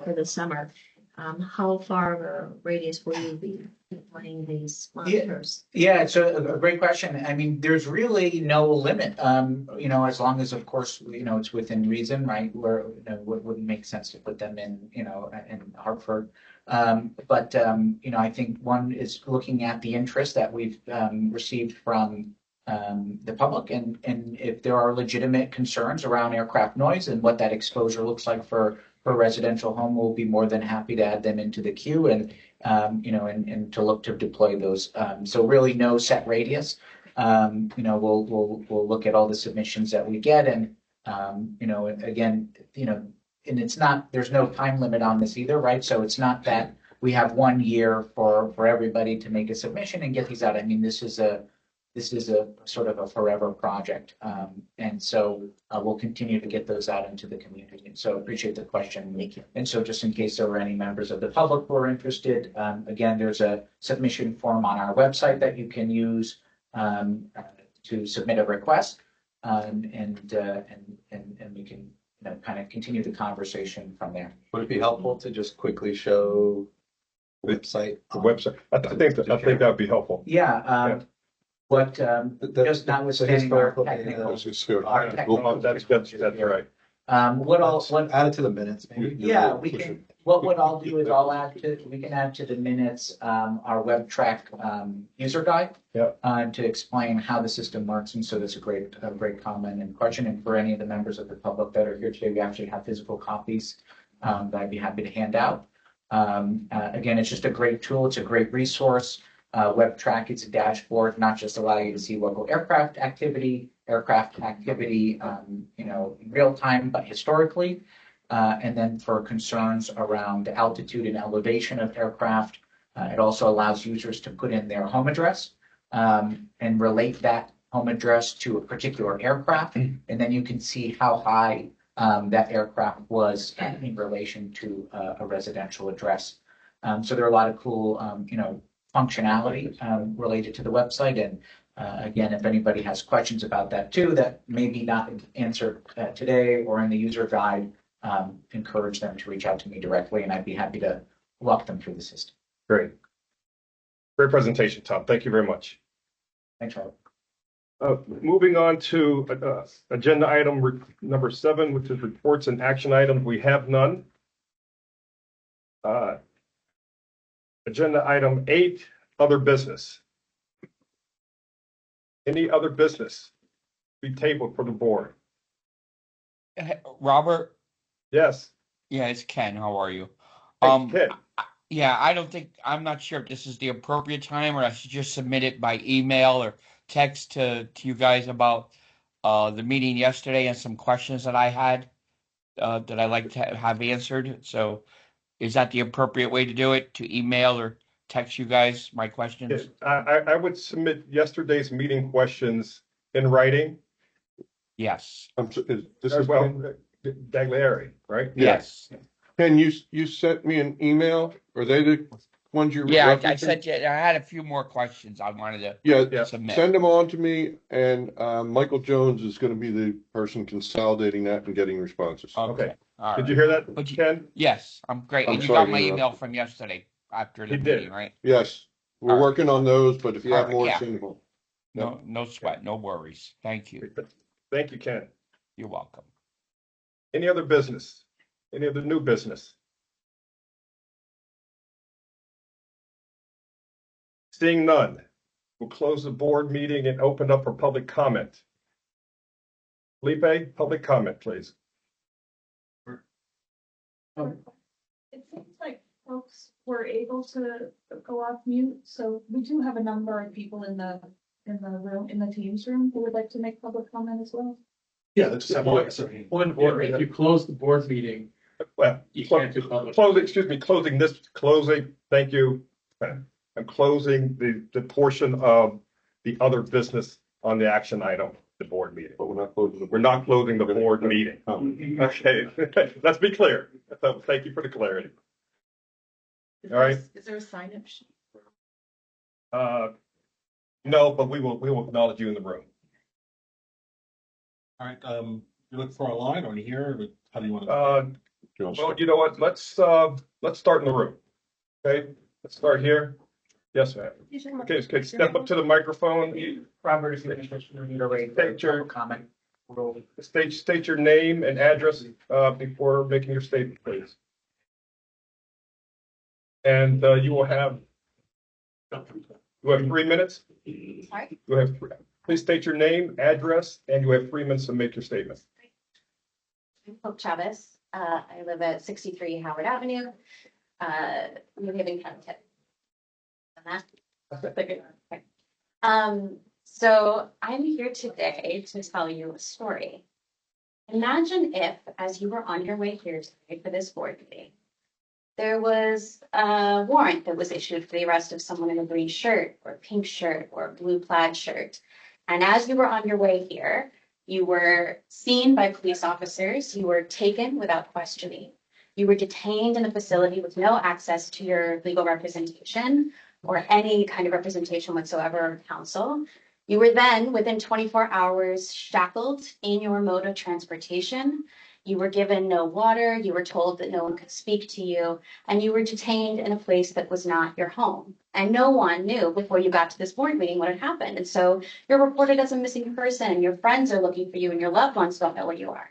for the summer, how far of a radius will you be deploying these monitors? Yeah, it's a great question. I mean, there's really no limit, as long as, of course, it's within reason, right? Where it wouldn't make sense to put them in, in Hartford. But I think one is looking at the interest that we've received from the public, and if there are legitimate concerns around aircraft noise and what that exposure looks like for a residential home, we'll be more than happy to add them into the queue and to look to deploy those. So really no set radius. We'll look at all the submissions that we get, and again, and it's not, there's no time limit on this either, right? So it's not that we have 1 year for everybody to make a submission and get these out. I mean, this is a sort of a forever project. And so we'll continue to get those out into the community. And so appreciate the question. Thank you. And so just in case there were any members of the public who are interested, again, there's a submission form on our website that you can use to submit a request. And we can kind of continue the conversation from there. would it be helpful to just quickly show the website? The website. I think that'd be helpful. Yeah. What just notwithstanding our technical, That's right. Add it to the minutes, maybe. Yeah, we can. What I'll do is we can add to the minutes our WebTrack user guide. Yeah. To explain how the system works, and so that's a great comment and question. And for any of the members of the public that are here today, we actually have physical copies that I'd be happy to hand out. Again, it's just a great tool. It's a great resource. WebTrack, it's a dashboard, not just allow you to see local aircraft activity in real time, but historically. And then for concerns around altitude and elevation of aircraft, it also allows users to put in their home address and relate that home address to a particular aircraft. And then you can see how high that aircraft was in relation to a residential address. So there are a lot of cool, functionality related to the website. And again, if anybody has questions about that too, that maybe not answered today or in the user guide, encourage them to reach out to me directly, and I'd be happy to walk them through the system. Great. Great presentation, Tom. Thank you very much. Thanks, Robert. Moving on to agenda item number 7, which is reports and action items. We have none. Agenda item 8, other business. Any other business be tabled for the board? Robert? Yes. Yeah, it's Ken. How are you? Hey, Ken. Yeah, I'm not sure if this is the appropriate time or I should just submit it by email or text to you guys about the meeting yesterday and some questions that I had that I'd like to have answered. So is that the appropriate way to do it? To email or text you guys my questions? I would submit yesterday's meeting questions in writing. Yes. This is Dagliari, right? Yes. Ken, you sent me an email. Are they the ones you? Yeah, I said I had a few more questions I wanted to submit. Send them on to me, and Michael Jones is going to be the person consolidating that and getting responses. Okay. All Did right. you hear that, But you- Ken? Yes, I'm great. I'm And you sorry got to my interrupt. email from yesterday after the He did. meeting, right? Yes, we're All right. working on those, but if you All have right, more, yeah. send them. No, no sweat, no worries. Thank you. Thank you, Ken. You're welcome. Any other business? Any other new business? Seeing none, we'll close the board meeting and open up for public comment. Felipe, public comment, please. It seems like folks were able to go off mute, so we do have a number of people in the room, in the Teams room, who would like to make public comment as well. Yeah, that's just Yeah. if you close the board meeting, Well, you can't do public. closing, thank you. I'm closing the portion of the other business on the action item, the board meeting. But we're not closing the. We're not closing the board meeting. Okay, let's be clear. So thank you for the clarity. All right. Is there a sign up sheet? No, but we will acknowledge you in the room. All right, you look for online or here, or how do you want to? Well, you know what? Let's start in the room. Okay, let's start here. Yes, ma'am. Okay, step up to the microphone. Robert, if you can just reiterate the comment. State your name and address before making your statement, please. And you will have 3 minutes. Sorry? You have please state your name, address, and you have 3 minutes to make your statement. I'm Hope Chavez. I live at 63 Howard Avenue, New Haven, Connecticut. So I'm here today to tell you a story. Imagine if, as you were on your way here today for this board meeting, there was a warrant that was issued for the arrest of someone in a green shirt or a pink shirt or a blue plaid shirt. And as you were on your way here, you were seen by police officers, you were taken without questioning. You were detained in a facility with no access to your legal representation or any kind of representation whatsoever or counsel. You were then, within 24 hours, shackled in your mode of transportation. You were given no water, you were told that no one could speak to you, and you were detained in a place that was not your home. And no one knew before you got to this board meeting what had happened. And so you're reported as a missing person, your friends are looking for you, and your loved ones don't know where you are.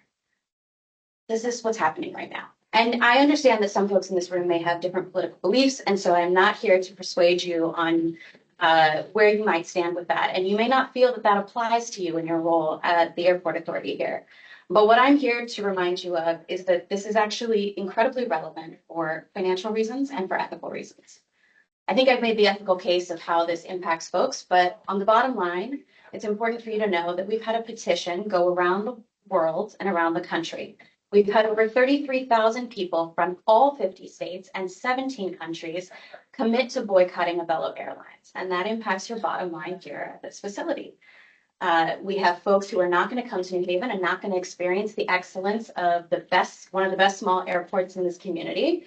This is what's happening right now. And I understand that some folks in this room may have different political beliefs, and so I'm not here to persuade you on where you might stand with that. And you may not feel that that applies to you in your role at the airport authority here. But what I'm here to remind you of is that this is actually incredibly relevant for financial reasons and for ethical reasons. I think I've made the ethical case of how this impacts folks, but on the bottom line, it's important for you to know that we've had a petition go around the world and around the country. We've had over 33,000 people from all 50 states and 17 countries commit to boycotting Avelo Airlines, and that impacts your bottom line here at this facility. We have folks who are not going to come to New Haven and not going to experience the excellence of one of the best small airports in this community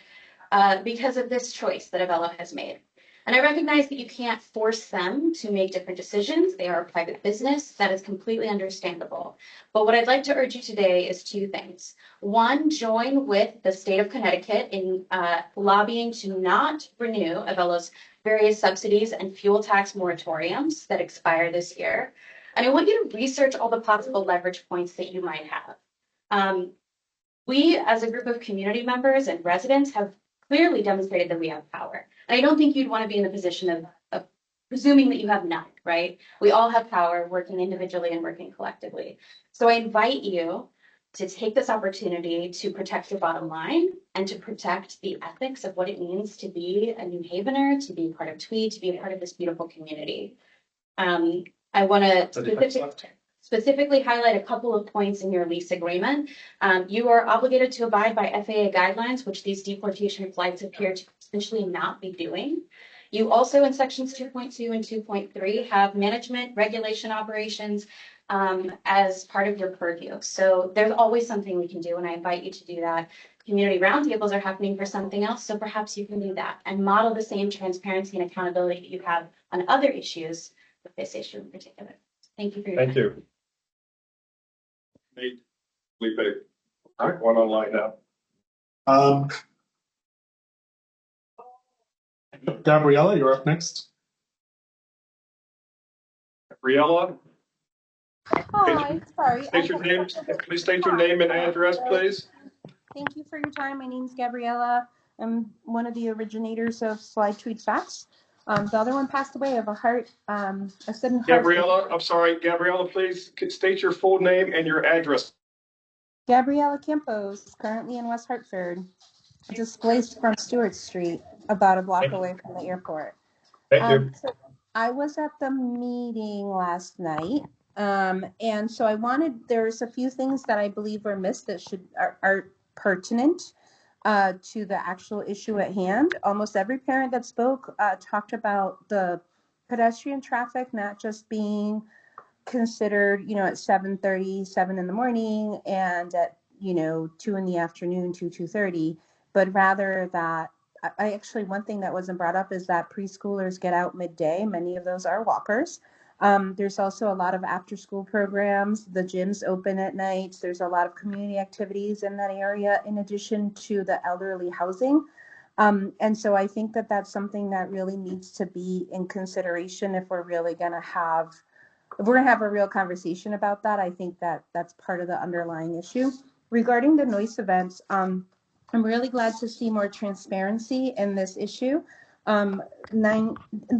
because of this choice that Avelo has made. And I recognize that you can't force them to make different decisions. They are a private business. That is completely understandable. But what I'd like to urge you today is two things. One, join with the state of Connecticut in lobbying to not renew Avelo's various subsidies and fuel tax moratoriums that expire this year. And I want you to research all the possible leverage points that you might have. We, as a group of community members and residents, have clearly demonstrated that we have power. And I don't think you'd want to be in the position of presuming that you have none, right? We all have power, working individually and working collectively. So I invite you to take this opportunity to protect your bottom line and to protect the ethics of what it means to be a New Havener, to be part of Tweed, to be a part of this beautiful community. I want to specifically highlight a couple of points in your lease agreement. You are obligated to abide by FAA guidelines, which these deportation flights appear to essentially not be doing. You also, in sections 2.2 and 2.3, have management, regulation, operations as part of your purview. So there's always something we can do, and I invite you to do that. Community roundtables are happening for something else, so perhaps you can do that and model the same transparency and accountability that you have on other issues with this issue in particular. Thank you for your time. Thank you. Nate, Felipe. All right, one online now. Um, Gabriella, you're up next. Briella, Hi, sorry. state your name, please state your name and address, please. Thank you for your time. My name's Gabriella. I'm one of the originators of Slide Tweet Facts. The other one passed away of a sudden heart. Gabriella, I'm sorry, Gabriella, please state your full name and your address. Gabriella Campos, currently in West Hartford, displaced from Stewart Street, about a block away from the airport. Thank you. So I was at the meeting last night, and so there's a few things that I believe were missed that are pertinent to the actual issue at hand. Almost every parent that spoke talked about the pedestrian traffic not just being considered, at 7:30, 7 in the morning, and at 2 in the afternoon, 2:30, but rather that I actually, one thing that wasn't brought up is that preschoolers get out midday. Many of those are walkers. There's also a lot of after school programs. The gyms open at night. There's a lot of community activities in that area, in addition to the elderly housing. And so I think that that's something that really needs to be in consideration if we're really going to have a real conversation about that. I think that that's part of the underlying issue. Regarding the noise events, I'm really glad to see more transparency in this issue. The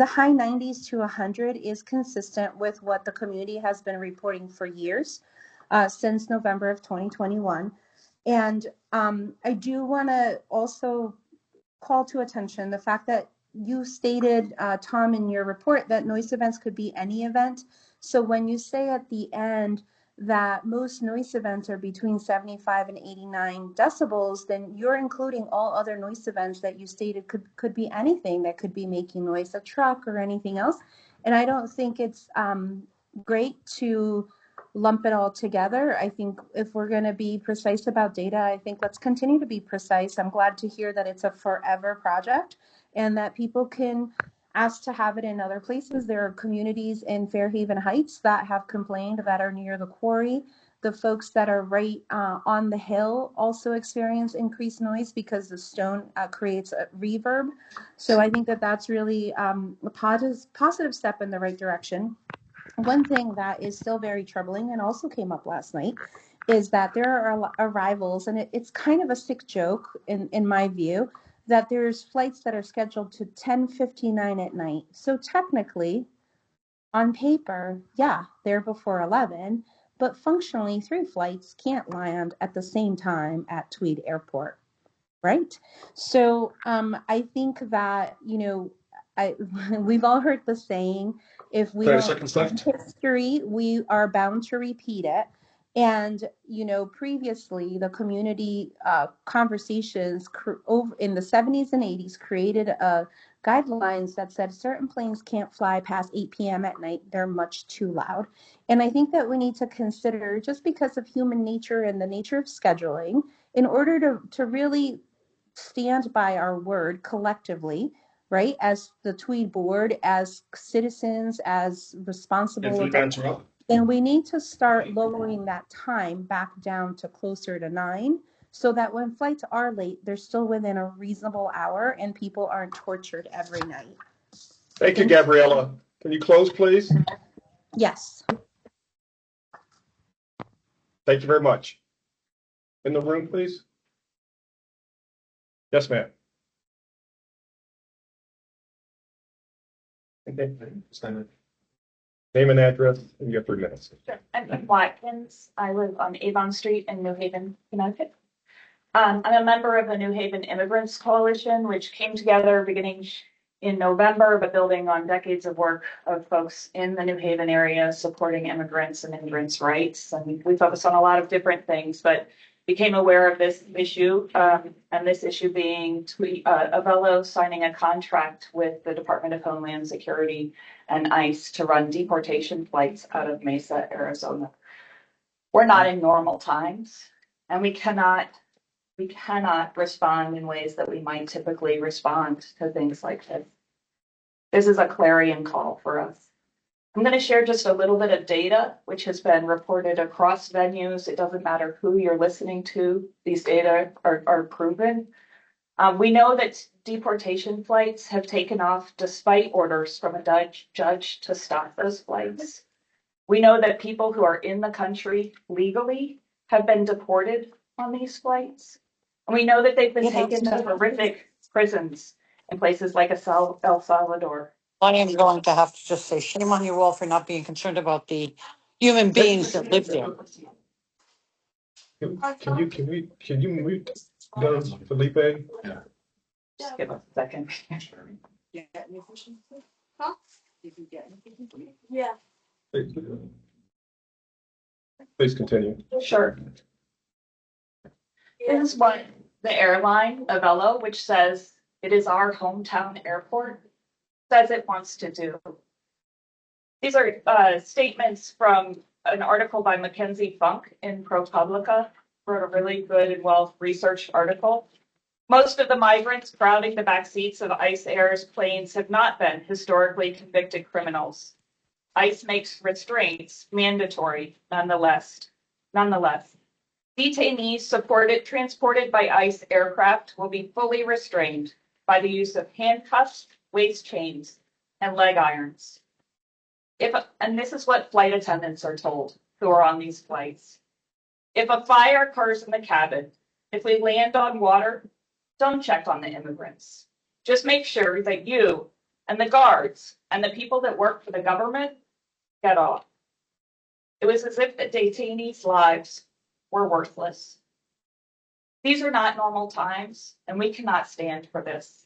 high 90s to 100 is consistent with what the community has been reporting for years, since November of 2021. And I do want to also call to attention the fact that you stated, Tom, in your report that noise events could be any event. So when you say at the end that most noise events are between 75 and 89 decibels, then you're including all other noise events that you stated could be anything that could be making noise, a truck or anything else. And I don't think it's great to lump it all together. I think if we're going to be precise about data, I think let's continue to be precise. I'm glad to hear that it's a forever project and that people can ask to have it in other places. There are communities in Fairhaven Heights that have complained that are near the quarry. The folks that are right on the hill also experience increased noise because the stone creates a reverb. So I think that that's really a positive step in the right direction. One thing that is still very troubling and also came up last night is that there are arrivals, and it's kind of a sick joke in my view, that there's flights that are scheduled to 10:59 at night. So technically, on paper, yeah, they're before 11, but functionally 3 flights can't land at the same time at Tweed Airport, right? So I think that, we've all heard the saying, if we don't learn history, we are bound to repeat it. And, previously the community conversations in the 70s and 80s created guidelines that said certain planes can't fly past 8 p.m. at night. They're much too loud. And I think that we need to consider, just because of human nature and the nature of scheduling, in order to really stand by our word collectively, right? As the Tweed board, as citizens, as responsible adults, then we need to start lowering that time back down to closer to 9, so that when flights are late, they're still within a reasonable hour and people aren't tortured every night. Thank you, Gabriella. Can you close, please? Yes. Thank you very much. In the room, please. Yes, ma'am. Name and address, and you have 3 minutes. Sure. I'm Watkins. I live on Avon Street in New Haven, Connecticut. I'm a member of the New Haven Immigrants Coalition, which came together beginning in November, but building on decades of work of folks in the New Haven area supporting immigrants and immigrants' rights. And we focus on a lot of different things, but became aware of this issue, and this issue being Avelo signing a contract with the Department of Homeland Security and ICE to run deportation flights out of Mesa, Arizona. We're not in normal times, and we cannot respond in ways that we might typically respond to things like this. This is a clarion call for us. I'm going to share just a little bit of data, which has been reported across venues. It doesn't matter who you're listening to. These data are proven. We know that deportation flights have taken off despite orders from a judge to stop those flights. We know that people who are in the country legally have been deported on these flights. And we know that they've been taken to horrific prisons in places like El Salvador. I am going to have to just say shame on you all for not being concerned about the human beings that live there. Can you mute those, Felipe? Just give us a second. Yeah. Please continue. Sure. This is what the airline, Avelo, which says it is our hometown airport, says it wants to do. These are statements from an article by Mackenzie Funk in ProPublica, wrote a really good and well-researched article. Most of the migrants crowding the back seats of ICE Air's planes have not been historically convicted criminals. ICE makes restraints mandatory nonetheless. Detainees transported by ICE aircraft will be fully restrained by the use of handcuffs, waist chains, and leg irons. And this is what flight attendants are told who are on these flights. If a fire occurs in the cabin, if we land on water, don't check on the immigrants. Just make sure that you and the guards and the people that work for the government get off. It was as if the detainees' lives were worthless. These are not normal times, and we cannot stand for this.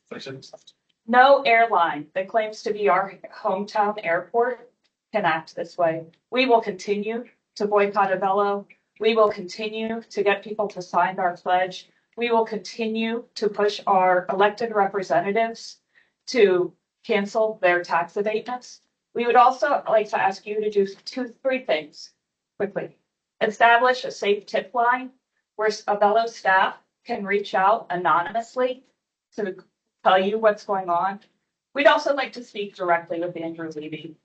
No airline that claims to be our hometown airport can act this way. We will continue to boycott Avelo. We will continue to get people to sign our pledge. We will continue to push our elected representatives to cancel their tax abatements. We would also like to ask you to do three things quickly. Establish a safe tip line where Avelo staff can reach out anonymously to tell you what's going on. We'd also like to speak directly with Andrew Levy.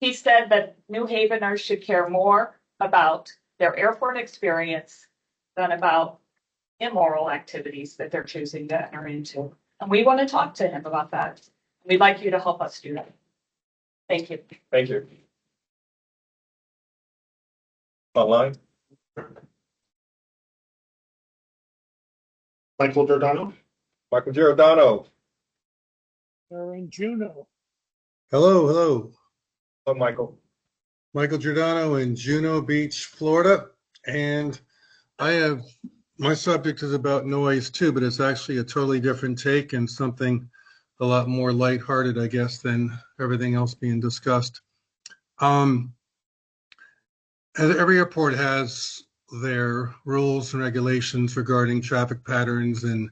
He said that New Haveners should care more about their airport experience than about immoral activities that they're choosing to enter into. And we want to talk to him about that. We'd like you to help us do that. Thank you. Thank you. Online? Michael Giordano. Michael Giordano. We're in Juneau. Hello, hello. Hello, Michael. Michael Giordano in Juneau Beach, Florida. And my subject is about noise too, but it's actually a totally different take and something a lot more lighthearted, I guess, than everything else being discussed. Every airport has their rules and regulations regarding traffic patterns and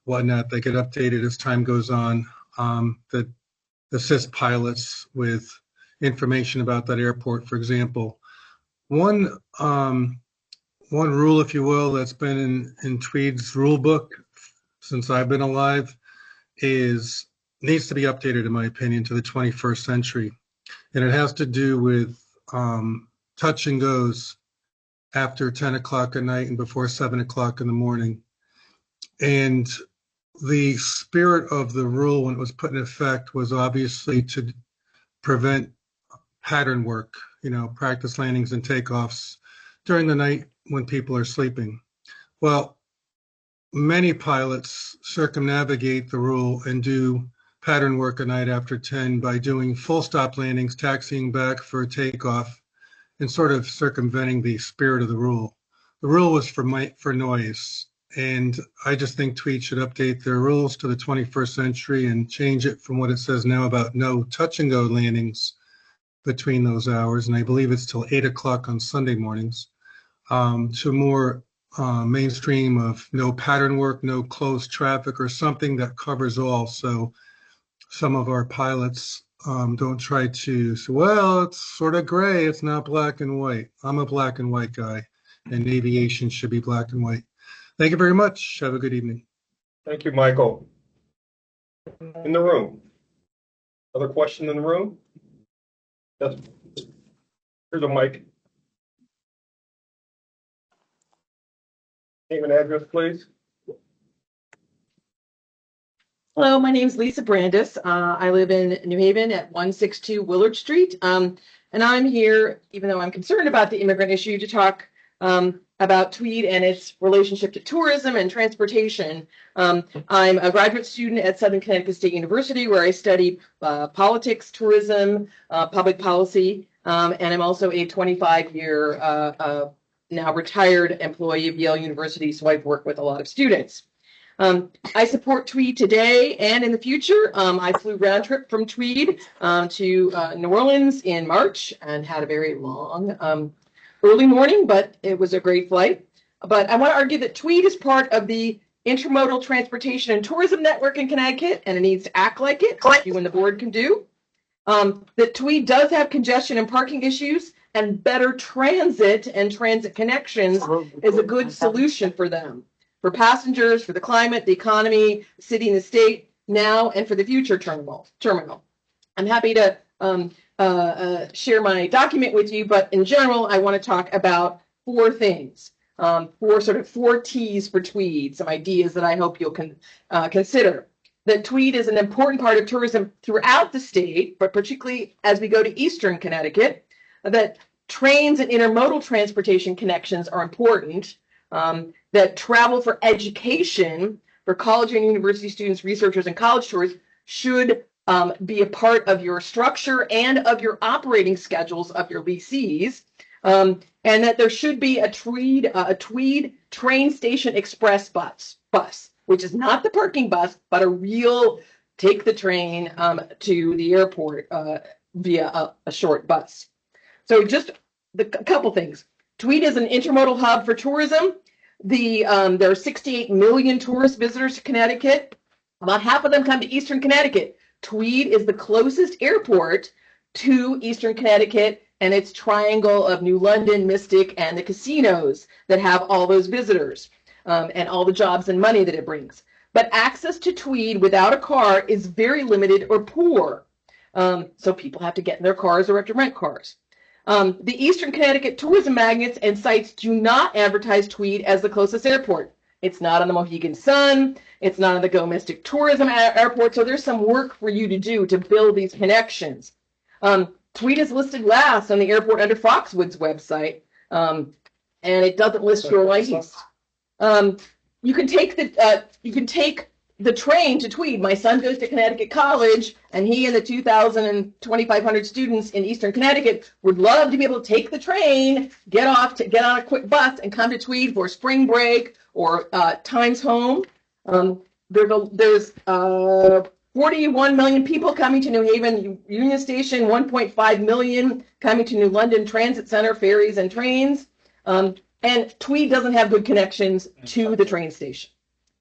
whatnot that get updated as time goes on, that assist pilots with information about that airport. For example, one rule, if you will, that's been in Tweed's rule book since I've been alive needs to be updated, in my opinion, to the 21st century. And it has to do with touch and goes after 10 o'clock at night and before 7 o'clock in the morning. And the spirit of the rule when it was put in effect was obviously to prevent pattern work, practice landings and takeoffs during the night when people are sleeping. Well, many pilots circumnavigate the rule and do pattern work a night after 10 by doing full stop landings, taxiing back for takeoff, and sort of circumventing the spirit of the rule. The rule was for noise, and I just think Tweed should update their rules to the 21st century and change it from what it says now about no touch and go landings between those hours, and I believe it's till 8 o'clock on Sunday mornings, to more mainstream of no pattern work, no closed traffic, or something that covers all. So some of our pilots don't try to say, well, it's sort of gray, it's not black and white. I'm a black and white guy, and aviation should be black and white. Thank you very much. Have a good evening. Thank you, Michael. In the room. Other question in the room? Here's a mic. Name and address, please. Hello, my name is Lisa Brandis. I live in New Haven at 162 Willard Street. And I'm here, even though I'm concerned about the immigrant issue, to talk about Tweed and its relationship to tourism and transportation. I'm a graduate student at Southern Connecticut State University, where I study politics, tourism, public policy, and I'm also a 25-year now retired employee of Yale University, so I've worked with a lot of students. I support Tweed today and in the future. I flew round trip from Tweed to New Orleans in March and had a very long early morning, but it was a great flight. But I want to argue that Tweed is part of the Intermodal Transportation and Tourism Network in Connecticut, and it needs to act like it, like you and the board can do. That Tweed does have congestion and parking issues, and better transit and transit connections is a good solution for them. For passengers, for the climate, the economy, the city and the state, now and for the future terminal. I'm happy to share my document with you, but in general, I want to talk about four things, four T's for Tweed, some ideas that I hope you'll consider. That Tweed is an important part of tourism throughout the state, but particularly as we go to Eastern Connecticut, that trains and intermodal transportation connections are important. That travel for education for college and university students, researchers, and college tourists should be a part of your structure and of your operating schedules of your leasees, and that there should be a Tweed train station express bus, which is not the parking bus, but a real take the train to the airport via a short bus. So just a couple things. Tweed is an intermodal hub for tourism. There are 68 million tourist visitors to Connecticut. About half of them come to Eastern Connecticut. Tweed is the closest airport to Eastern Connecticut and its triangle of New London, Mystic, and the casinos that have all those visitors and all the jobs and money that it brings. But access to Tweed without a car is very limited or poor. So people have to get in their cars or have to rent cars. The Eastern Connecticut tourism magnates and sites do not advertise Tweed as the closest airport. It's not on the Mohegan Sun. It's not on the Go Mystic Tourism Airport. So there's some work for you to do to build these connections. Tweed is listed last on the airport under Foxwoods website, and it doesn't list Shoreline East. You can take the train to Tweed. My son goes to Connecticut College, and he and the 2,000 and 2,500 students in Eastern Connecticut would love to be able to take the train, get on a quick bus, and come to Tweed for spring break or times home. There's 41 million people coming to New Haven Union Station, 1.5 million coming to New London Transit Center, ferries and trains. And Tweed doesn't have good connections to the train station.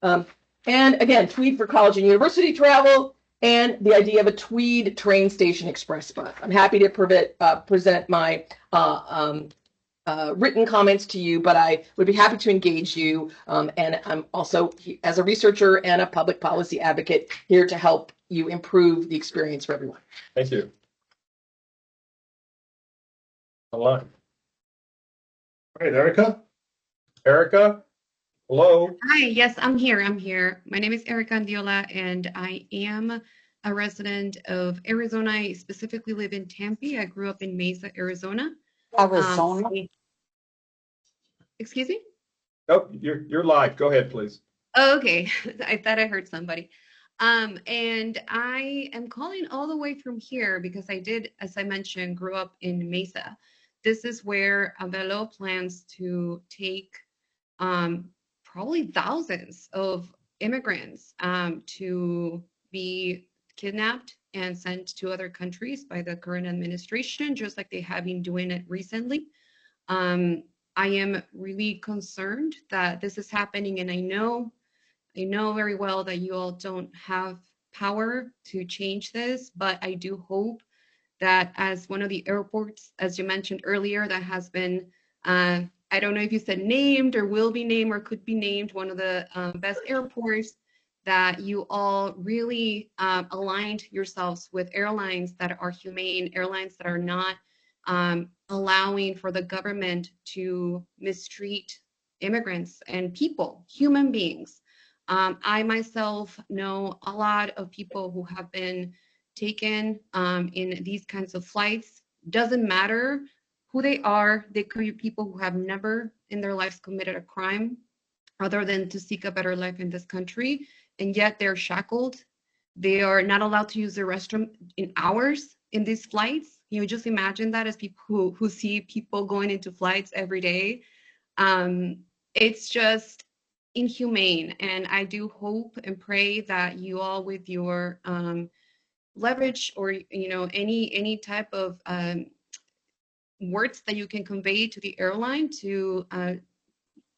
And again, Tweed for college and university travel, and the idea of a Tweed train station express bus. I'm happy to present my written comments to you, but I would be happy to engage you. And I'm also, as a researcher and a public policy advocate, here to help you improve the experience for everyone. Thank you. Online. All right, Erica. Erica. Hello. Hi, yes, I'm here. My name is Erica Andiola, and I am a resident of Arizona. I specifically live in Tempe. I grew up in Mesa, Arizona. Arizona? Excuse me? Nope, you're live. Go ahead, please. Oh, okay. I thought I heard somebody. And I am calling all the way from here because I did, as I mentioned, grew up in Mesa. This is where Avelo plans to take probably thousands of immigrants to be kidnapped and sent to other countries by the current administration, just like they have been doing it recently. I am really concerned that this is happening, and I know very well that you all don't have power to change this, but I do hope that as one of the airports, as you mentioned earlier, that has been I don't know if you said named or will be named or could be named one of the best airports, that you all really aligned yourselves with airlines that are humane, airlines that are not allowing for the government to mistreat immigrants and people, human beings. I myself know a lot of people who have been taken in these kinds of flights. Doesn't matter who they are. They could be people who have never in their lives committed a crime other than to seek a better life in this country, and yet they're shackled. They are not allowed to use the restroom in hours in these flights. You know, just imagine that as people who see people going into flights every day. It's just inhumane, and I do hope and pray that you all, with your leverage or any type of words that you can convey to the airline to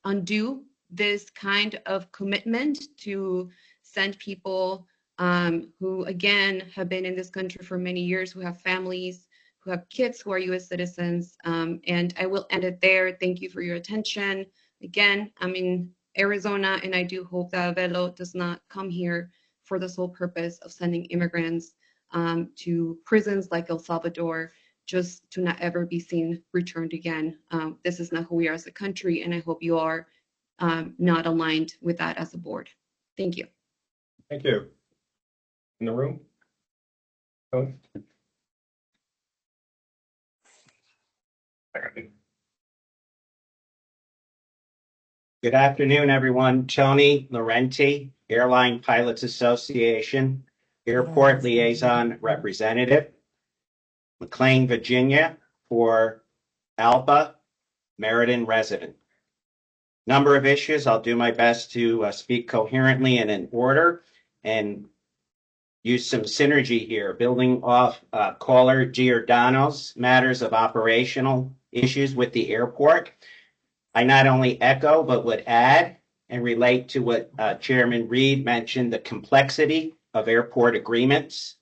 undo this kind of commitment to send people who, again, have been in this country for many years, who have families, who have kids who are U.S. citizens. And I will end it there. Thank you for your attention. Again, I'm in Arizona, and I do hope that Avelo does not come here for the sole purpose of sending immigrants to prisons like El Salvador, just to not ever be seen returned again. This is not who we are as a country, and I hope you are not aligned with that as a board. Thank you. Thank you. In the room? Tony? Good afternoon, everyone. Tony Laurenti, Airline Pilots Association, Airport Liaison Representative, McLean, Virginia, for ALPA, Meriden resident. Number of issues. I'll do my best to speak coherently and in order and use some synergy here, building off caller Giordano's matters of operational issues with the airport. I not only echo, but would add and relate to what Chairman Reed mentioned, the complexity of airport agreements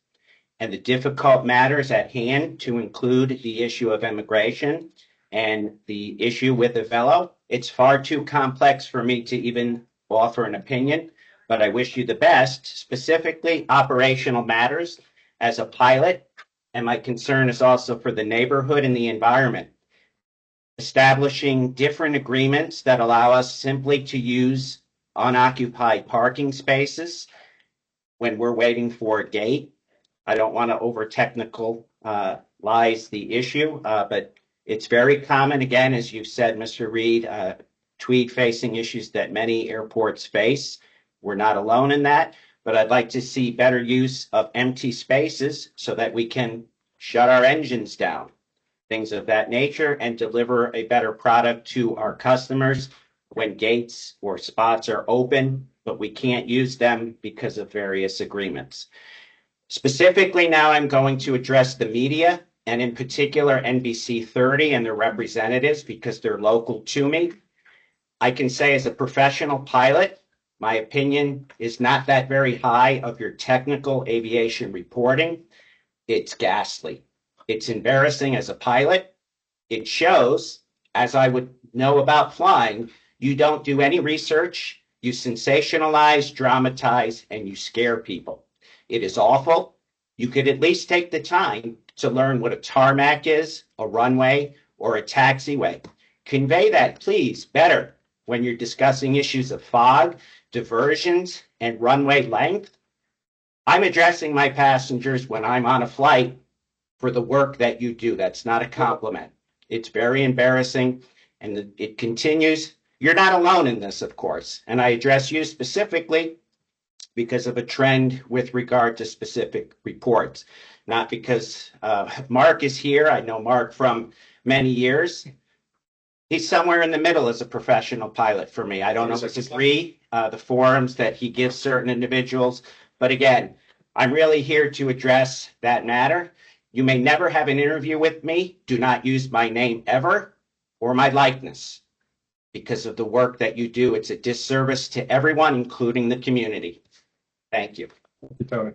and the difficult matters at hand, to include the issue of immigration and the issue with Avelo. It's far too complex for me to even offer an opinion, but I wish you the best, specifically operational matters as a pilot. And my concern is also for the neighborhood and the environment. Establishing different agreements that allow us simply to use unoccupied parking spaces when we're waiting for a gate. I don't want to over technicalize the issue, but it's very common, again, as you've said, Mr. Reed, Tweed facing issues that many airports face. We're not alone in that, but I'd like to see better use of empty spaces so that we can shut our engines down, things of that nature, and deliver a better product to our customers when gates or spots are open, but we can't use them because of various agreements. Specifically, now I'm going to address the media, and in particular NBC 30 and their representatives, because they're local to me. I can say as a professional pilot, my opinion is not that very high of your technical aviation reporting. It's ghastly. It's embarrassing as a pilot. It shows, as I would know about flying, you don't do any research, you sensationalize, dramatize, and you scare people. It is awful. You could at least take the time to learn what a tarmac is, a runway, or a taxiway. Convey that, please, better when you're discussing issues of fog, diversions, and runway length. I'm addressing my passengers when I'm on a flight for the work that you do. That's not a compliment. It's very embarrassing, and it continues. You're not alone in this, of course, and I address you specifically because of a trend with regard to specific reports, not because Mark is here. I know Mark from many years. He's somewhere in the middle as a professional pilot for me. I don't always agree the forums that he gives certain individuals, but again, I'm really here to address that matter. You may never have an interview with me. Do not use my name ever or my likeness because of the work that you do. It's a disservice to everyone, including the community. Thank you. Thank you, Tony.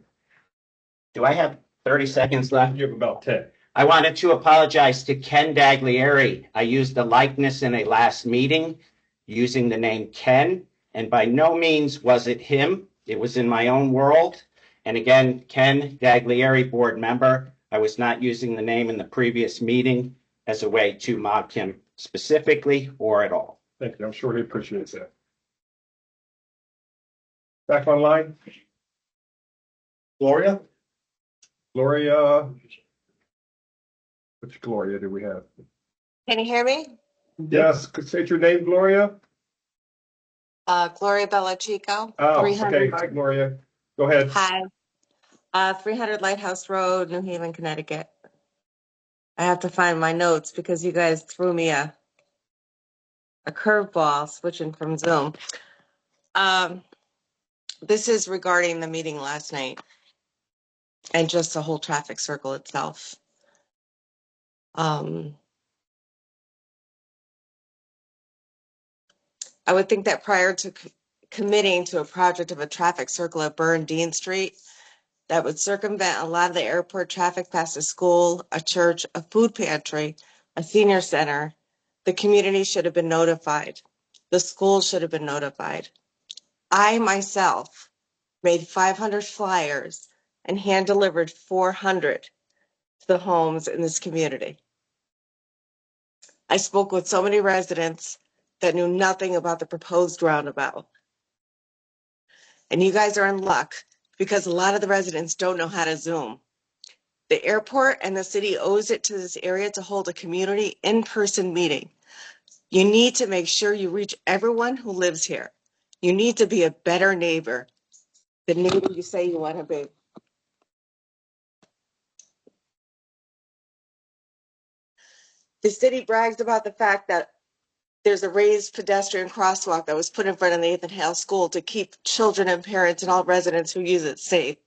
Do I have 30 seconds left? You have about 10. I wanted to apologize to Ken Daglieri. I used the likeness in a last meeting using the name Ken, and by no means was it him. It was in my own world. And again, Ken Daglieri, board member, I was not using the name in the previous meeting as a way to mock him specifically or at all. Thank you. I'm sure he appreciates that. Back online, Gloria? Gloria. Which Gloria do we have? Can you hear me? Yes, could state your name, Gloria? Gloria Bellachico. Oh, 300 okay. Hi, Gloria. Go ahead. Hi. 300 Lighthouse Road, New Haven, Connecticut. I have to find my notes because you guys threw me a curveball switching from Zoom. This is regarding the meeting last night and just the whole traffic circle itself. I would think that prior to committing to a project of a traffic circle at Burn Dean Street, that would circumvent a lot of the airport traffic past a school, a church, a food pantry, a senior center, the community should have been notified. The school should have been notified. I myself made 500 flyers and hand delivered 400 to the homes in this community. I spoke with so many residents that knew nothing about the proposed roundabout. And you guys are in luck because a lot of the residents don't know how to Zoom. The airport and the city owes it to this area to hold a community in-person meeting. You need to make sure you reach everyone who lives here. You need to be a better neighbor, the neighbor you say you want to be. The city brags about the fact that there's a raised pedestrian crosswalk that was put in front of Nathan Hale School to keep children and parents and all residents who use it safe.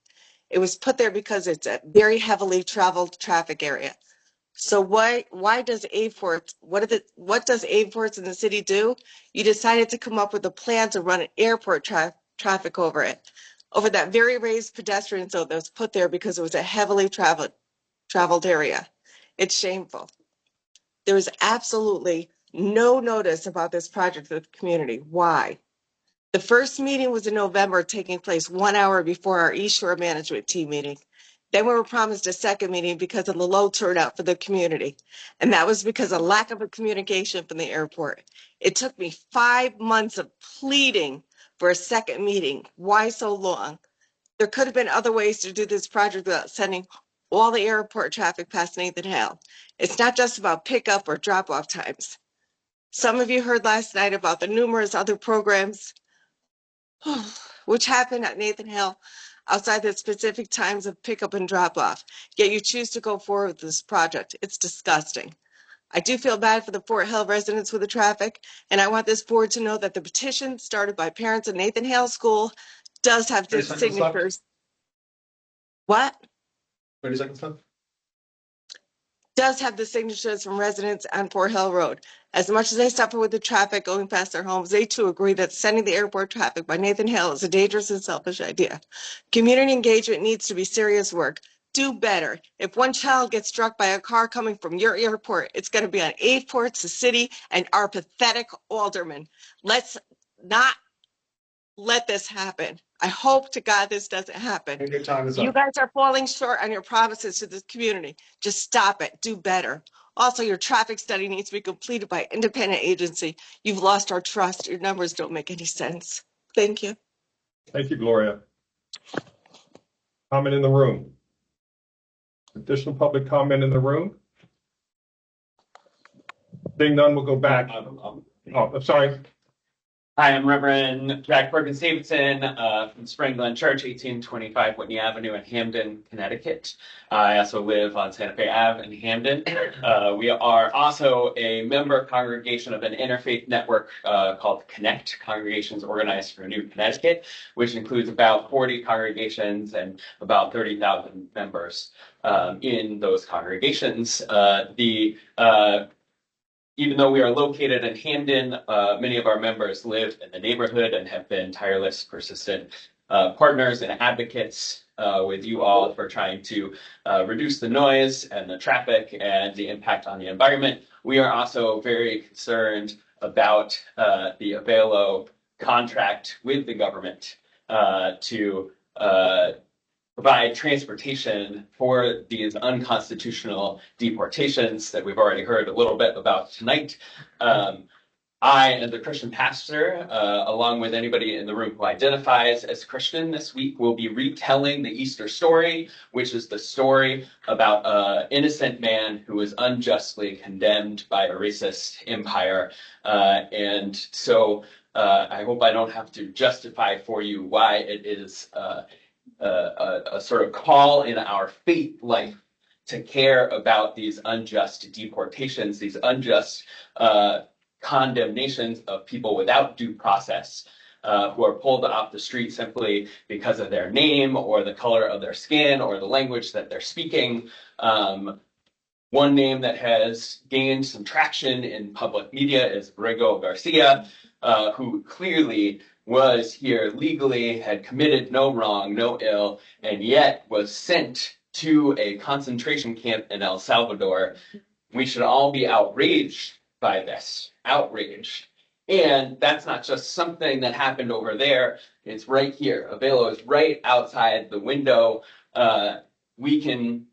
It was put there because it's a very heavily traveled traffic area. So why does Airports, what does Airports in the city do? You decided to come up with a plan to run an airport traffic over it, over that very raised pedestrian zone that was put there because it was a heavily traveled area. It's shameful. There was absolutely no notice about this project to the community. Why? The first meeting was in November, taking place 1 hour before our East Shore Management Team meeting. Then we were promised a second meeting because of the low turnout for the community. And that was because of lack of a communication from the airport. It took me 5 months of pleading for a second meeting. Why so long? There could have been other ways to do this project without sending all the airport traffic past Nathan Hale. It's not just about pickup or drop off times. Some of you heard last night about the numerous other programs which happened at Nathan Hale outside the specific times of pickup and drop off. Yet you choose to go forward with this project. It's disgusting. I do feel bad for the Fort Hill residents with the traffic, and I want this board to know that the petition started by parents at Nathan Hale School does have 30 seconds left. signatures. What? 30 seconds left. Does have the signatures from residents on Fort Hill Road. As much as they suffer with the traffic going past their homes, they too agree that sending the airport traffic by Nathan Hale is a dangerous and selfish idea. Community engagement needs to be serious work. Do better. If one child gets struck by a car coming from your airport, it's going to be on Airports, the city, and our pathetic aldermen. Let's not let this happen. I hope to God this doesn't happen. Your time is up. You guys are falling short on your promises to the community. Just stop it. Do better. Also, your traffic study needs to be completed by an independent agency. You've lost our trust. Your numbers don't make any sense. Thank you. Thank you, Gloria. Comment in the room. Additional public comment in the room? Seeing none, we'll go back. Oh, I'm sorry. Hi, I'm Reverend Jack Perkins Stevenson from Spring Glen Church, 1825 Whitney Avenue in Hamden, Connecticut. I also live on Santa Fe Ave in Hamden. We are also a member congregation of an interfaith network called Connect, Congregations Organized for New Connecticut, which includes about 40 congregations and about 30,000 members in those congregations. Even though we are located in Hamden, many of our members live in the neighborhood and have been tireless, persistent partners and advocates with you all for trying to reduce the noise and the traffic and the impact on the environment. We are also very concerned about the Avelo contract with the government to provide transportation for these unconstitutional deportations that we've already heard a little bit about tonight. I, as a Christian pastor, along with anybody in the room who identifies as Christian this week, will be retelling the Easter story, which is the story about an innocent man who was unjustly condemned by a racist empire. And so I hope I don't have to justify for you why it is a sort of call in our faith life to care about these unjust deportations, these unjust condemnations of people without due process, who are pulled off the street simply because of their name or the color of their skin or the language that they're speaking. One name that has gained some traction in public media is Borrego Garcia, who clearly was here legally, had committed no wrong, no ill, and yet was sent to a concentration camp in El Salvador. We should all be outraged by this, outraged. And that's not just something that happened over there. It's right here. Avelo is right outside the window. I'm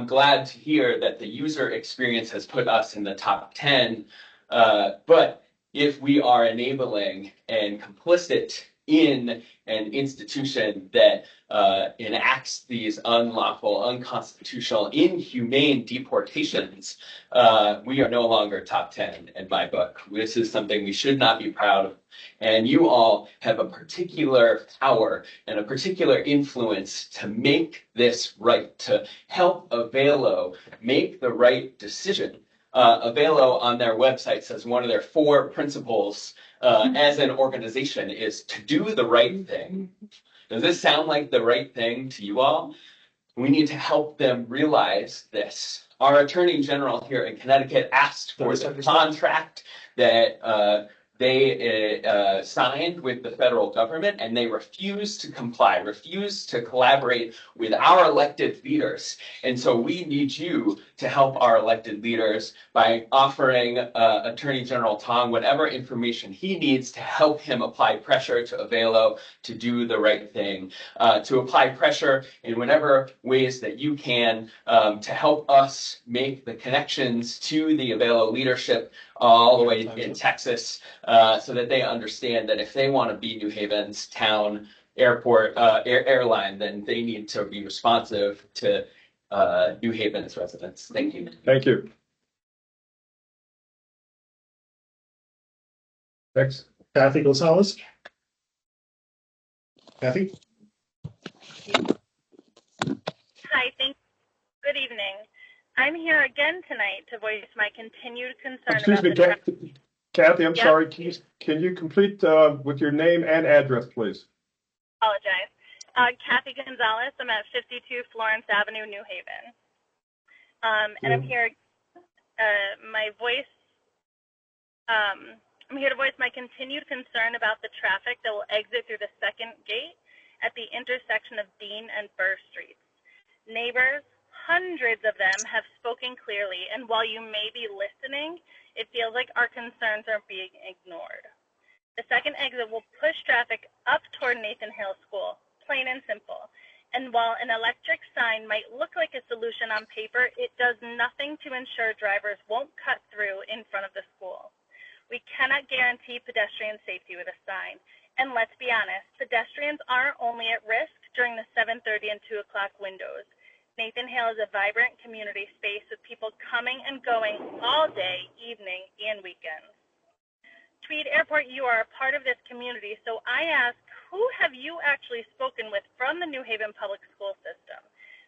glad to hear that the user experience has put us in the top 10. But if we are enabling and complicit in an institution that enacts these unlawful, unconstitutional, inhumane deportations, we are no longer top 10 in my book. This is something we should not be proud of. And you all have a particular power and a particular influence to make this right, to help Avelo make the right decision. Avelo on their website says one of their 4 principles as an organization is to do the right thing. Does this sound like the right thing to you all? We need to help them realize this. Our Attorney General here in Connecticut asked for the contract that they signed with the federal government, and they refused to comply, refused to collaborate with our elected leaders. And so we need you to help our elected leaders by offering Attorney General Tong whatever information he needs to help him apply pressure to Avelo to do the right thing, to apply pressure in whatever ways that you can to help us make the connections to the Avelo leadership all the way in Texas, so that they understand that if they want to be New Haven's town airport airline, then they need to be responsive to New Haven's residents. Thank you. Thank you. Next. Kathy Gonzalez. Kathy? Hi, good evening. I'm here again tonight to voice my continued concern Excuse me, about Kathy, I'm Yep. sorry. Can you complete with your name and address, please? apologize. Kathy Gonzalez. I'm at 52 Florence Avenue, New Haven. And I'm here, my voice, I'm here to voice my continued concern about the traffic that will exit through the second gate at the intersection of Dean and Burr Streets. Neighbors, hundreds of them, have spoken clearly, and while you may be listening, it feels like our concerns are being ignored. The second exit will push traffic up toward Nathan Hale School, plain and simple. And while an electric sign might look like a solution on paper, it does nothing to ensure drivers won't cut through in front of the school. We cannot guarantee pedestrian safety with a sign. And let's be honest, pedestrians aren't only at risk during the 7:30 and 2 o'clock windows. Nathan Hale is a vibrant community space with people coming and going all day, evening, and weekends. Tweed Airport, you are a part of this community, so I ask, who have you actually spoken with from the New Haven public school system?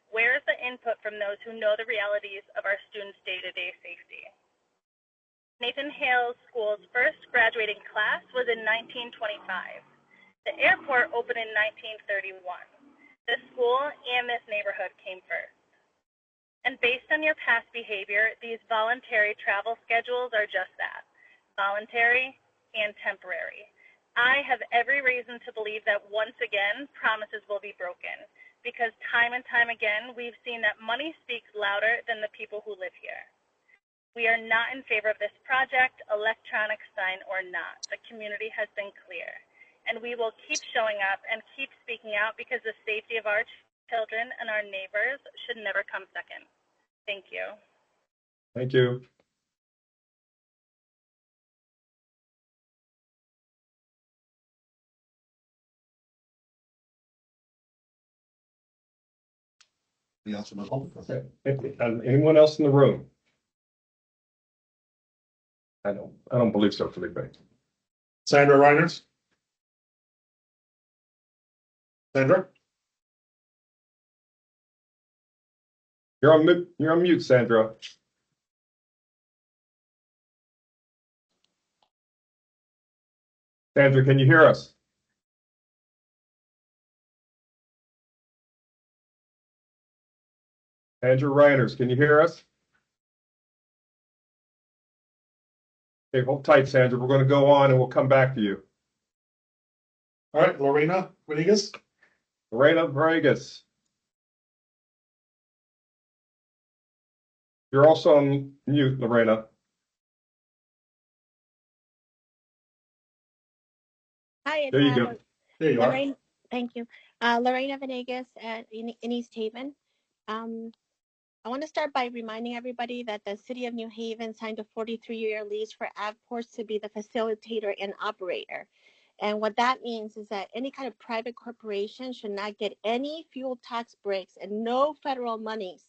Where is the input from those who know the realities of our students' day-to-day safety? Nathan Hale School's first graduating class was in 1925. The airport opened in 1931. The school and this neighborhood came first. And based on your past behavior, these voluntary travel schedules are just that, voluntary and temporary. I have every reason to believe that once again, promises will be broken, because time and time again, we've seen that money speaks louder than the people who live here. We are not in favor of this project, electronic sign or not. The community has been clear. and we will keep showing up and keep speaking out because the safety of our children and our neighbors should never come second. Thank you. Thank you. The answer was all. Okay. Anyone else in the room? I don't believe so, Felipe. Sandra Reiners? Sandra? You're on mute, Sandra. Sandra, can you hear us? Andrew Reiners, can you hear us? Okay, hold tight, Sandra. We're going to go on and we'll come back to you. All right, Lorena Rodriguez? Lorena Vegas. You're also on mute, Lorena. Hi, it's There you go. There you are. Lorraine. Thank you. Lorena Venegas in East Haven. I want to start by reminding everybody that the City of New Haven signed a 43-year lease for Avports to be the facilitator and operator. And what that means is that any kind of private corporation should not get any fuel tax breaks and no federal monies,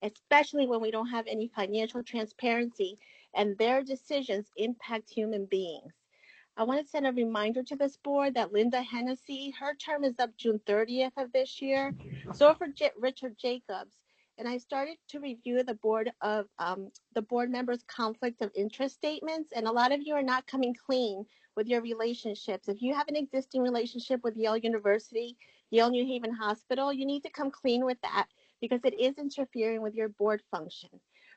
especially when we don't have any financial transparency and their decisions impact human beings. I want to send a reminder to this board that Linda Hennessy, her term is up June 30th of this year. So for Richard Jacobs, and I started to review the board members' conflict of interest statements, and a lot of you are not coming clean with your relationships. If you have an existing relationship with Yale University, Yale New Haven Hospital, you need to come clean with that because it is interfering with your board function.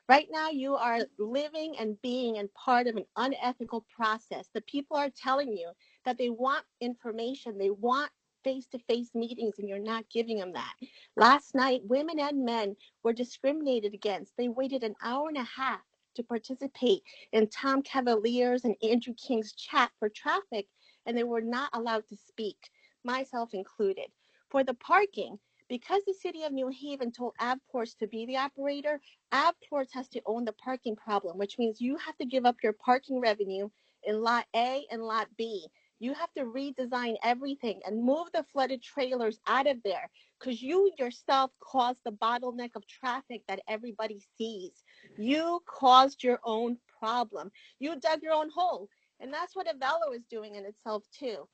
Right now, you are living and being and part of an unethical process. The people are telling you that they want information, they want face-to-face meetings, and you're not giving them that. Last night, women and men were discriminated against. They waited an hour and a half to participate in Tom Cavalier's and Andrew King's chat for traffic, and they were not allowed to speak, myself included. For the parking, because the City of New Haven told Avports to be the operator, Avports has to own the parking problem, which means you have to give up your parking revenue in Lot A and Lot B. You have to redesign everything and move the flooded trailers out of there because you yourself caused the bottleneck of traffic that everybody sees. You caused your own problem. You dug your own hole. And that's what Avelo is doing in itself too.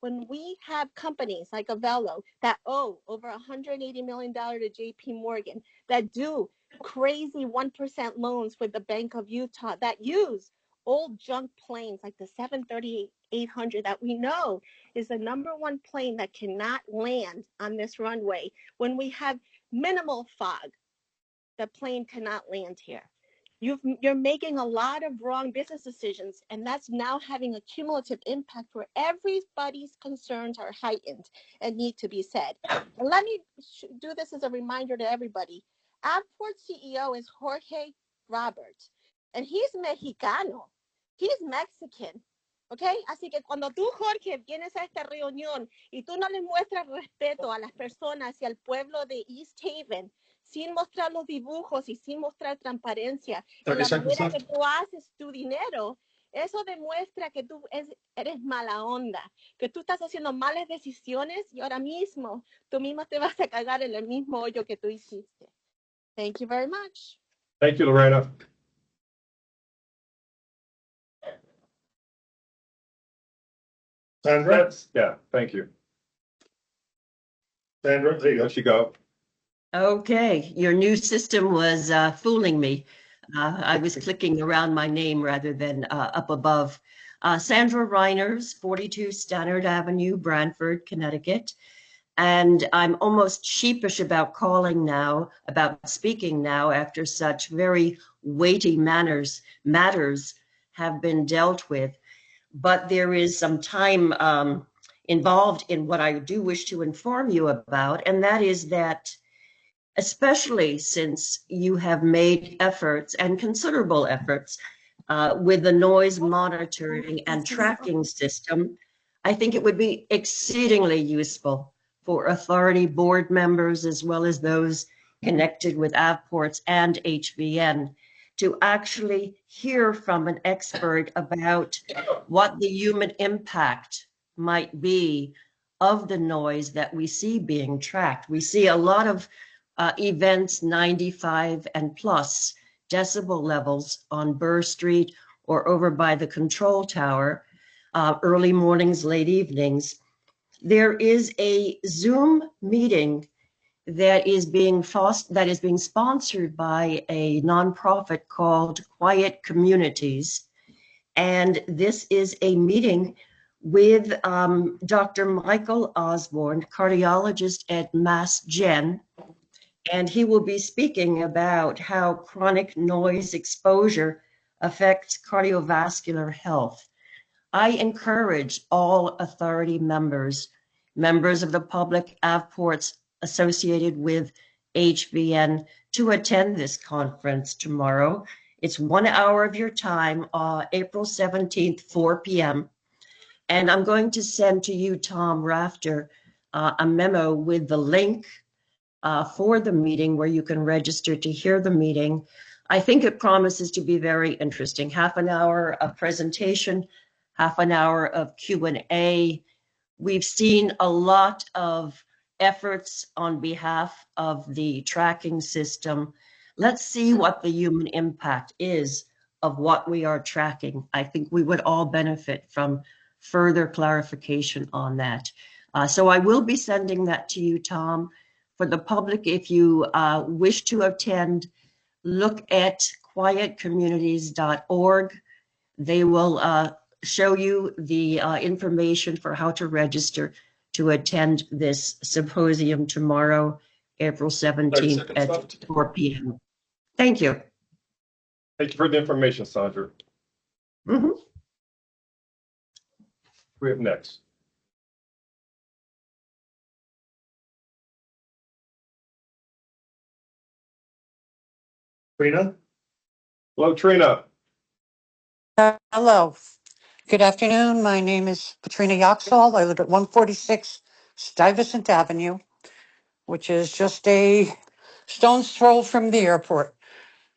When we have companies like Avelo that owe over $180 million to JP Morgan, that do crazy 1% loans with the Bank of Utah, that use old junk planes like the 738-800 that we know is the #1 plane that cannot land on this runway. When we have minimal fog, the plane cannot land here. You're making a lot of wrong business decisions, and that's now having a cumulative impact where everybody's concerns are heightened and need to be said. And let me do this as a reminder to everybody. Avport CEO is Jorge Roberts, and he's Mexicano. He's Mexican. ¿Ok? Así que cuando tú, Jorge, vienes a esta reunión y tú no le muestras respeto a las personas y al pueblo de East Haven, sin mostrar los dibujos y sin mostrar transparencia en la manera que tú haces tu dinero, eso demuestra que tú eres mala onda, que tú estás haciendo malas decisiones y ahora mismo tú mismo te vas a cagar en el mismo hoyo que tú hiciste. Thank you very much. Thank you, Lorena. Sandra? Yeah, thank you. Sandra, there you go. Okay, your new system was fooling me. I was clicking around my name rather than up above. Sandra Reiners, 42 Stannard Avenue, Brantford, Connecticut. And I'm almost sheepish about speaking now after such very weighty matters have been dealt with. But there is some time involved in what I do wish to inform you about, and that is that especially since you have made efforts and considerable efforts with the noise monitoring and tracking system, I think it would be exceedingly useful for authority board members as well as those connected with Avports and HVN to actually hear from an expert about what the human impact might be of the noise that we see being tracked. We see a lot of events 95 and plus decibel levels on Burr Street or over by the control tower, early mornings, late evenings. There is a Zoom meeting that is being sponsored by a nonprofit called Quiet Communities. And this is a meeting with Dr. Michael Osborne, cardiologist at Mass Gen, and he will be speaking about how chronic noise exposure affects cardiovascular health. I encourage all authority members, members of the public, Avports associated with HVN, to attend this conference tomorrow. It's 1 hour of your time, April 17th, 4 p.m. And I'm going to send to you, Tom Rafter, a memo with the link for the meeting where you can register to hear the meeting. I think it promises to be very interesting. Half an hour of presentation, half an hour of Q&A. We've seen a lot of efforts on behalf of the tracking system. Let's see what the human impact is of what we are tracking. I think we would all benefit from further clarification on that. So I will be sending that to you, Tom. For the public, if you wish to attend, look at quietcommunities.org. They will show you the information for how to register to attend this symposium tomorrow, April 17th at 4 p.m. Thank you. Thank you for the information, Sandra. Mm-hmm. We have next. Trina? Hello, Trina. Hello. Good afternoon. My name is Katrina Yaxall. I live at 146 Stuyvesant Avenue, which is just a stone's throw from the airport.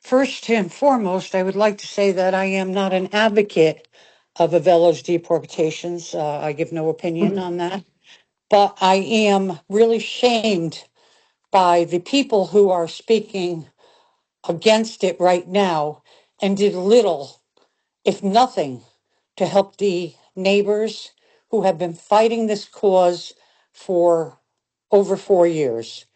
First and foremost, I would like to say that I am not an advocate of Avelo's deportations. I give no opinion on that. But I am really shamed by the people who are speaking against it right now and did little, if nothing, to help the neighbors who have been fighting this cause for over 4 years.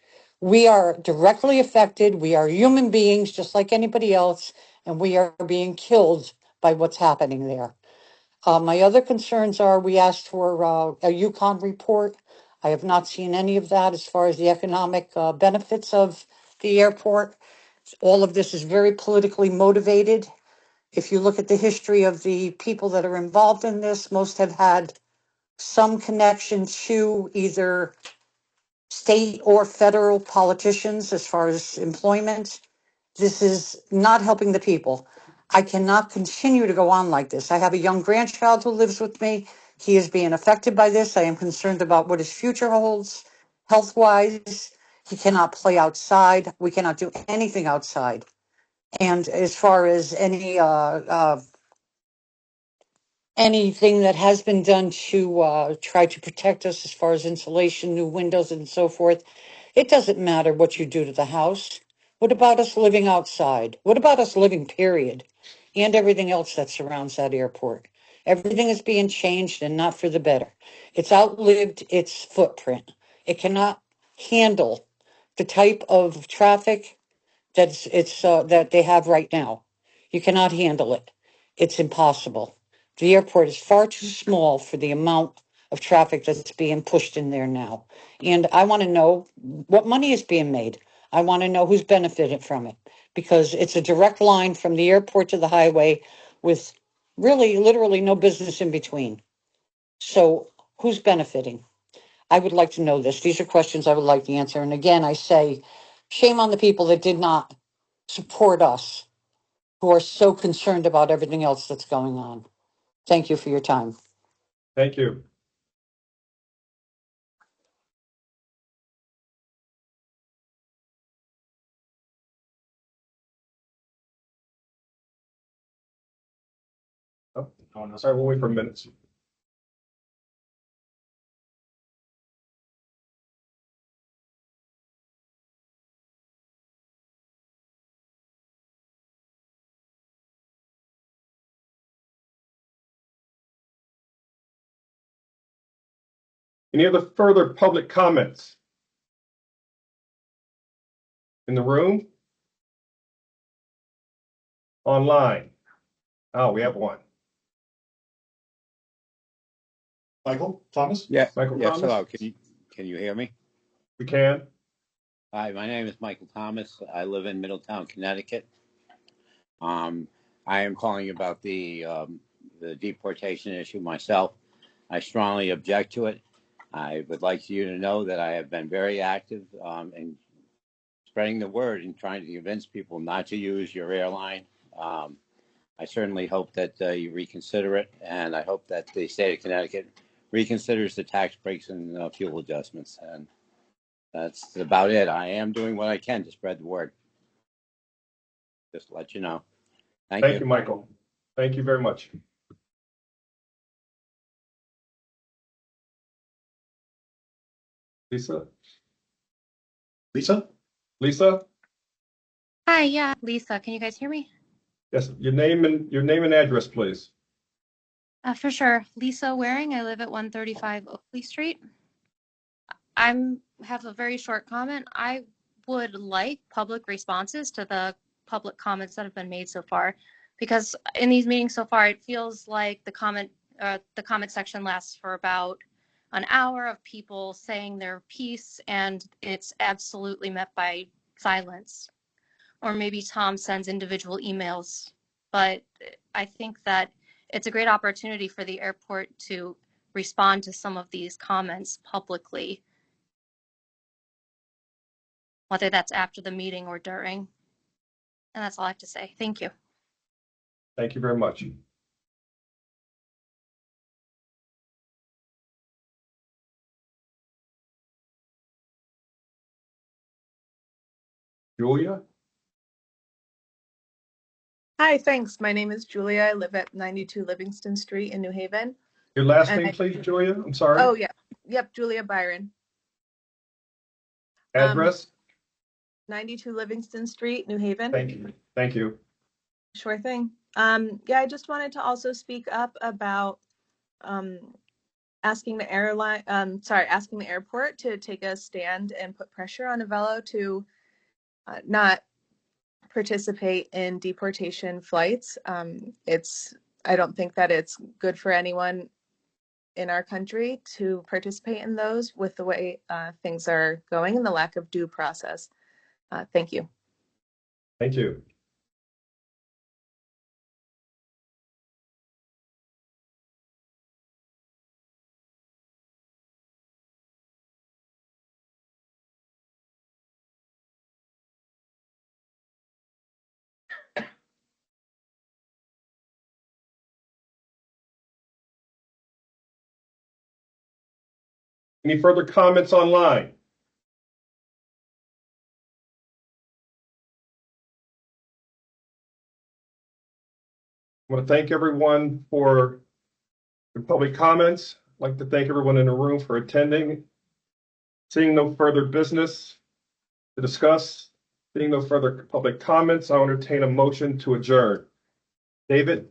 We are directly affected. We are human beings just like anybody else, and we are being killed by what's happening there. My other concerns are we asked for a Yukon report. I have not seen any of that as far as the economic benefits of the airport. All of this is very politically motivated. If you look at the history of the people that are involved in this, most have had some connection to either state or federal politicians as far as employment. This is not helping the people. I cannot continue to go on like this. I have a young grandchild who lives with me. He is being affected by this. I am concerned about what his future holds health-wise. He cannot play outside. We cannot do anything outside. And as far as anything that has been done to try to protect us as far as insulation, new windows and so forth, it doesn't matter what you do to the house. What about us living outside? What about us living, period? And everything else that surrounds that airport. Everything is being changed and not for the better. It's outlived its footprint. It cannot handle the type of traffic that they have right now. You cannot handle it. It's impossible. The airport is far too small for the amount of traffic that's being pushed in there now. And I want to know what money is being made. I want to know who's benefited from it, because it's a direct line from the airport to the highway with really literally no business in between. So who's benefiting? I would like to know this. These are questions I would like to answer. And again, I say, shame on the people that did not support us, who are so concerned about everything else that's going on. Thank you for your time. Thank you. Oh, sorry, we'll wait for minutes. Any other further public comments? In the room? Online? Oh, we have one. Michael Thomas? Yeah, Michael yes, Thomas? hello. Can you hear me? We can. Hi, my name is Michael Thomas. I live in Middletown, Connecticut. I am calling about the deportation issue myself. I strongly object to it. I would like you to know that I have been very active in spreading the word and trying to convince people not to use your airline. I certainly hope that you reconsider it, and I hope that the state of Connecticut reconsiders the tax breaks and fuel adjustments. And that's about it. I am doing what I can to spread the word. Just to let you know. Thank you. Thank you, Michael. Thank you very much. Lisa? Lisa? Lisa? Hi, yeah, Lisa. Can you guys hear me? Yes, your name and address, please. For sure. Lisa Waring. I live at 135 Oakley Street. Have a very short comment. I would like public responses to the public comments that have been made so far, because in these meetings so far, it feels like the comment section lasts for about an hour of people saying their piece, and it's absolutely met by silence. Or maybe Tom sends individual emails. But I think that it's a great opportunity for the airport to respond to some of these comments publicly, whether that's after the meeting or during. And that's all I have to say. Thank you. Thank you very much. Julia? Hi, thanks. My name is Julia. I live at 92 Livingston Street in New Haven. Your last And name, please, Julia? I'm sorry. Oh, yeah. Yep, Julia Byron. Address? 92 Livingston Street, New Haven. Thank you. Thank you. Sure thing. Yeah, I just wanted to also speak up about asking the airport to take a stand and put pressure on Avelo to not participate in deportation flights. I don't think that it's good for anyone in our country to participate in those with the way things are going and the lack of due process. Thank you. Thank you. Any further comments online? I want to thank everyone for the public comments. I'd like to thank everyone in the room for attending. Seeing no further business to discuss, seeing no further public comments, I'll entertain a motion to adjourn. David?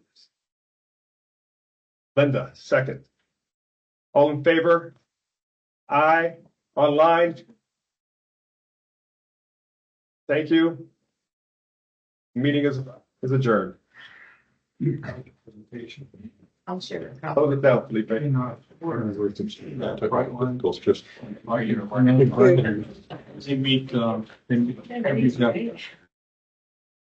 Linda, second. All in favor? Aye. Online? Thank you. Meeting is adjourned. I'll share. Close it down, Felipe. They meet,